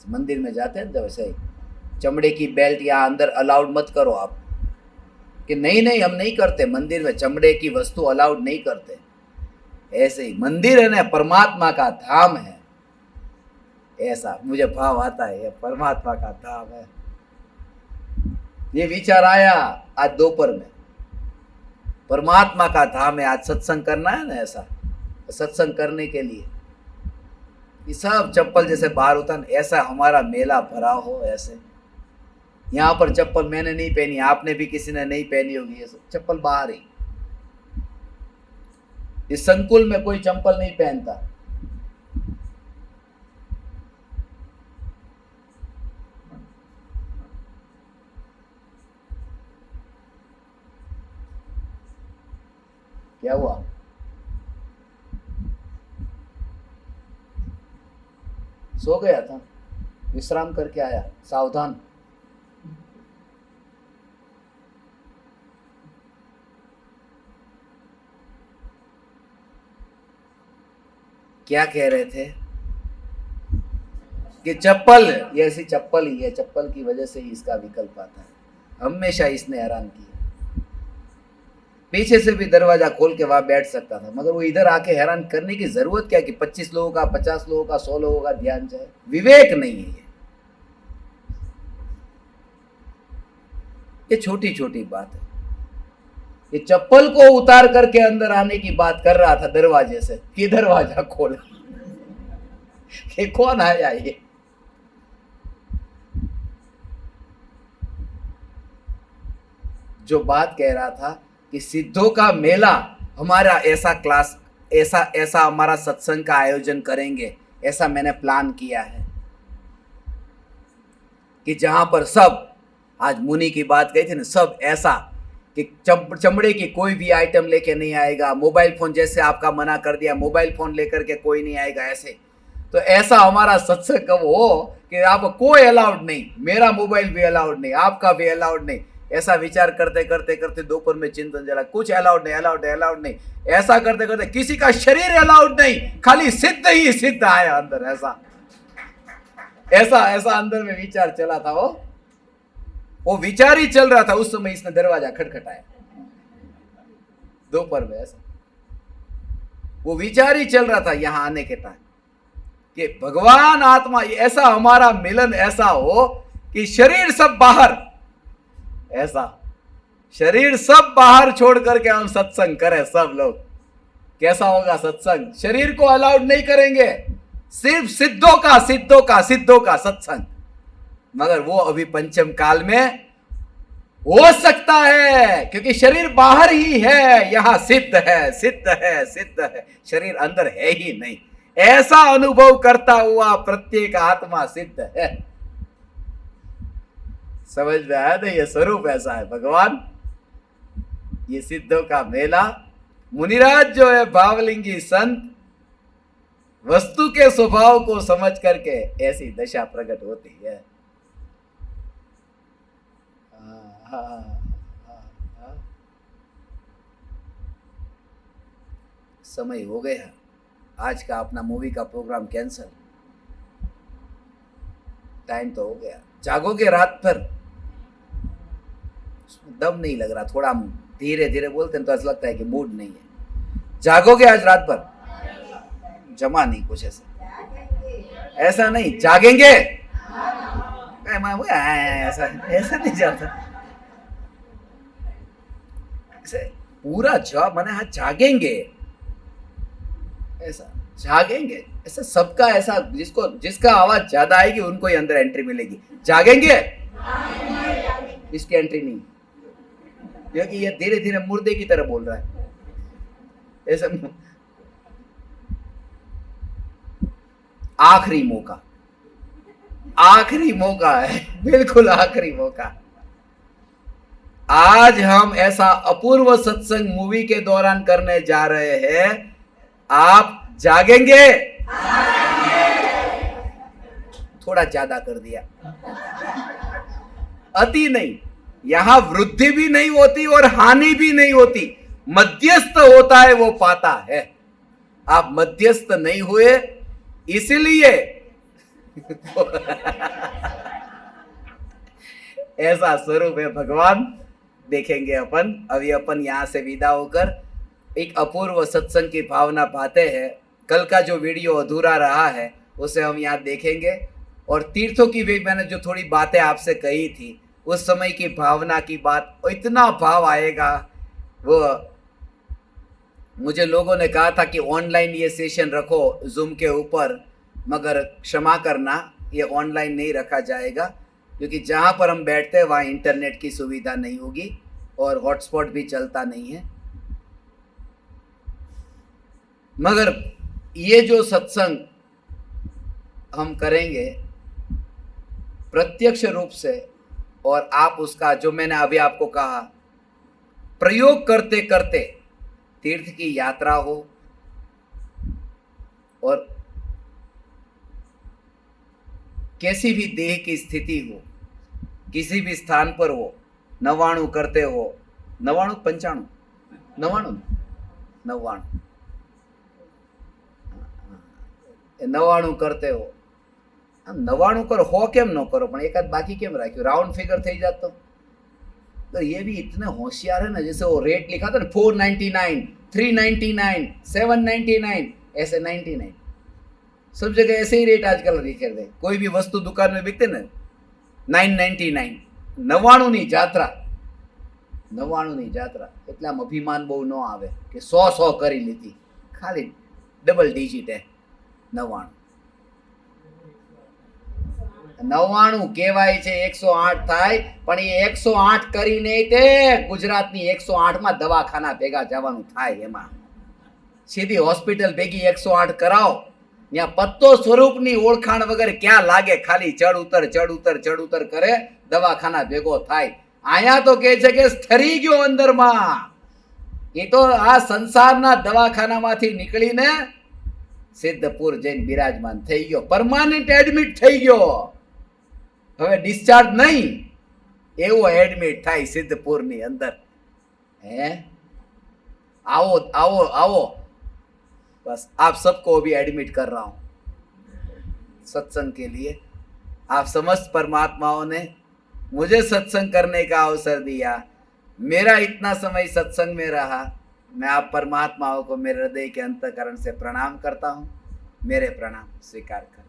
मंदिर में जाते हैं तो वैसे ही चमड़े की बेल्ट या अंदर अलाउड मत करो आप, कि नहीं नहीं हम नहीं करते, मंदिर में चमड़े की वस्तु अलाउड नहीं करते। ऐसे ही मंदिर है ना, परमात्मा का धाम है। ऐसा मुझे भाव आता है, ये परमात्मा का धाम है। ये विचार आया आज दोपहर में, परमात्मा का धाम है। आज सत्संग करना है ना, ऐसा सत्संग करने के लिए ये सब चप्पल जैसे बाहर उतार, ऐसा हमारा मेला भरा हो। ऐसे यहाँ पर चप्पल मैंने नहीं पहनी, आपने भी किसी ने नहीं पहनी होगी, ये सब चप्पल बाहर ही। इस संकुल में कोई चप्पल नहीं पहनता। क्या हुआ? सो गया था, विश्राम करके आया, सावधान। क्या कह रहे थे कि चप्पल, ये ऐसी चप्पल ही है, चप्पल की वजह से ही इसका विकल्प आता है। हमेशा इसने हैरान किया। पीछे से भी दरवाजा खोल के वहां बैठ सकता था, मगर वो इधर आके हैरान करने की जरूरत क्या कि 25 लोगों का, 50 लोगों का, 100 लोगों का ध्यान जाए। विवेक नहीं है ये छोटी छोटी बात है। ये चप्पल को उतार करके अंदर आने की बात कर रहा था दरवाजे से, कि दरवाजा खोला कि कौन आया ये। जो बात कह रहा था कि सिद्धों का मेला, हमारा ऐसा क्लास, ऐसा हमारा सत्संग का आयोजन करेंगे, ऐसा मैंने प्लान किया है। कि जहां पर सब, आज मुनि की बात कही थी ना, सब ऐसा कि चमड़े की कोई भी आइटम लेके नहीं आएगा, मोबाइल फोन जैसे आपका मना कर दिया, मोबाइल फोन लेकर के कोई नहीं आएगा ऐसे, तो ऐसा हमारा सत्संग कब हो कि आपको कोई अलाउड नहीं, मेरा मोबाइल भी अलाउड नहीं, आपका भी अलाउड नहीं, ऐसा विचार करते करते करते दोपहर में चिंतन चला, कुछ अलाउड नहीं, अलाउड नहीं, अलाउड नहीं, ऐसा करते करते किसी का शरीर अलाउड नहीं, खाली सिद्ध ही सिद्ध आया अंदर, ऐसा ऐसा ऐसा अंदर में विचार चला था। वो विचार ही चल रहा था, उस समय इसने दरवाजा खटखटाया दोपहर में, ऐसा वो विचार ही चल रहा था यहां आने के टाइम कि भगवान आत्मा, ऐसा हमारा मिलन ऐसा हो कि शरीर सब बाहर, ऐसा शरीर सब बाहर छोड़ करके हम सत्संग करें सब लोग। कैसा होगा सत्संग? शरीर को अलाउड नहीं करेंगे, सिर्फ सिद्धों का सिद्धों का सिद्धों का सत्संग। मगर वो अभी पंचम काल में हो सकता है, क्योंकि शरीर बाहर ही है, यहां सिद्ध है सिद्ध है सिद्ध है, शरीर अंदर है ही नहीं। ऐसा अनुभव करता हुआ प्रत्येक आत्मा सिद्ध है। समझ में आया ना? ये स्वरूप ऐसा है भगवान, ये सिद्धों का मेला। मुनिराज जो है भावलिंगी संत, वस्तु के स्वभाव को समझ करके ऐसी दशा प्रकट होती है। समय हो गया, आज का अपना मूवी का प्रोग्राम कैंसल, टाइम तो हो गया। जागोगे रात भर? दम नहीं लग रहा, थोड़ा धीरे धीरे बोलते हैं तो ऐसा लगता है कि मूड नहीं है। जागोगे आज रात भर? जमा नहीं कुछ ऐसा नहीं, जागेंगे? ऐसा ऐसा नहीं जाता, पूरा जवाब मैंने, हाँ जागेंगे, ऐसा जागेंगे, ऐसा सबका, ऐसा जिसको जिसका आवाज ज्यादा आएगी उनको ही अंदर एंट्री मिलेगी। जागेंगे? इसकी एंट्री नहीं, क्योंकि ये धीरे धीरे मुर्दे की तरह बोल रहा है ऐसा। आखिरी मौका, आखिरी मौका है, बिल्कुल आखिरी मौका। आज हम ऐसा अपूर्व सत्संग मूवी के दौरान करने जा रहे हैं। आप जागेंगे? थोड़ा ज्यादा कर दिया, अति नहीं। यहां वृद्धि भी नहीं होती और हानि भी नहीं होती, मध्यस्थ होता है वो पाता है। आप मध्यस्थ नहीं हुए, इसलिए ऐसा स्वरूप है भगवान। देखेंगे अपन, अभी अपन यहां से विदा होकर एक अपूर्व सत्संग की भावना पाते हैं। कल का जो वीडियो अधूरा रहा है उसे हम यहाँ देखेंगे, और तीर्थों की भी मैंने जो थोड़ी बातें आपसे कही थी, उस समय की भावना की बात, इतना भाव आएगा। वो मुझे लोगों ने कहा था कि ऑनलाइन ये सेशन रखो जूम के ऊपर, मगर क्षमा करना, ये ऑनलाइन नहीं रखा जाएगा, क्योंकि जहाँ पर हम बैठते हैं वहाँ इंटरनेट की सुविधा नहीं होगी और हॉटस्पॉट भी चलता नहीं है। मगर ये जो सत्संग हम करेंगे प्रत्यक्ष रूप से, और आप उसका, जो मैंने अभी आपको कहा, प्रयोग करते करते तीर्थ की यात्रा हो, और कैसी भी देह की स्थिति हो, किसी भी स्थान पर हो, 99 करते हो, 99 95 99 99 करते हो, 99 करो, हो केम न करो, पण एकाद बाकी केम राख्યું, राउंड फिगर થઈ जातो। तो ये भी इतने होशियार है ना, जैसे वो रेट लिखा था ना, 499, 399, 799, ऐसे 99, सब जगह ऐसे ही रेट आजकल लिखे थे। कोई भी वस्तु दुकान में बिकते ना 999, 99 ની જાત્રા, 99 ની જાત્રા, એટલે આમ અભિમાન બહુ ન આવે કે 100 કરી લીધી, ખાલી ડબલ ડિજિટ હે 99। 99 કહેવાય છે, 108 થાય, પણ એ 108 કરીને તે ગુજરાતની 108 માં દવાખાના ભેગા જવાનું થાય, એમાં સીધી હોસ્પિટલ ભેગી 108 કરાવો ત્યાં પત્તો સ્વરૂપની ઓળખાણ વગર ક્યાં લાગે, ખાલી ચડ ઉતર કરે, દવાખાના ભેગો થાય. અહીંયા તો કહે છે કે ઠરી ગયો અંદરમાં. એ તો આ સંસારના દવાખાનામાંથી નીકળીને સિદ્ધપુર જઈને બિરાજમાન થઈ ગયો, પરમાનન્ટ એડમિટ થઈ ગયો. હવે ડિસ્ચાર્જ નહીં, એવો એડમિટ થાય સિદ્ધપુરની અંદર. હે आओ आओ आओ, बस आप सबको भी एडमिट कर रहा हूं सत्संग के लिए. आप समस्त परमात्माओं ने मुझे सत्संग करने का अवसर दिया. मेरा इतना समय सत्संग में रहा. मैं आप परमात्माओं को मेरे हृदय के अंतःकरण से प्रणाम करता हूं. मेरे प्रणाम स्वीकार करें.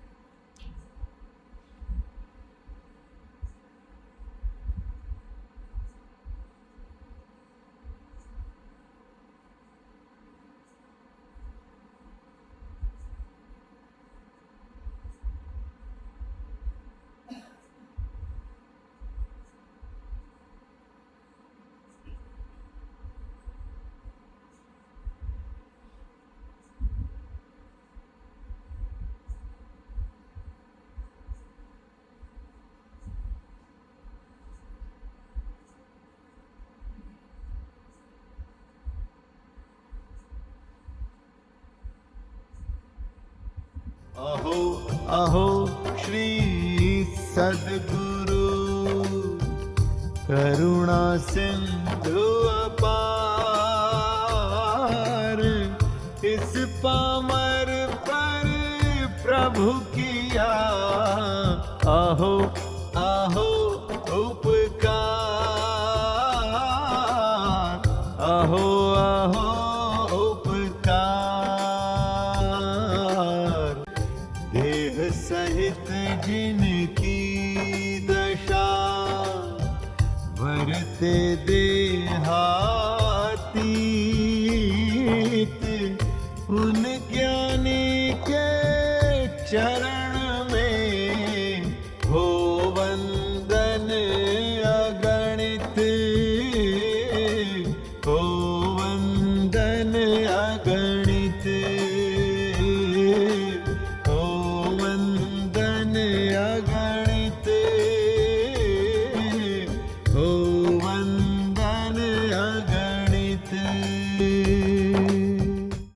अहो अहो श्री सद्गुरु करुणा सिंधु अपार, इस पामर पर प्रभु किया अहो अहो उपकार, अहो अहो सहित जिनकी दशा वरते देहातीत, उन ज्ञानी के चरण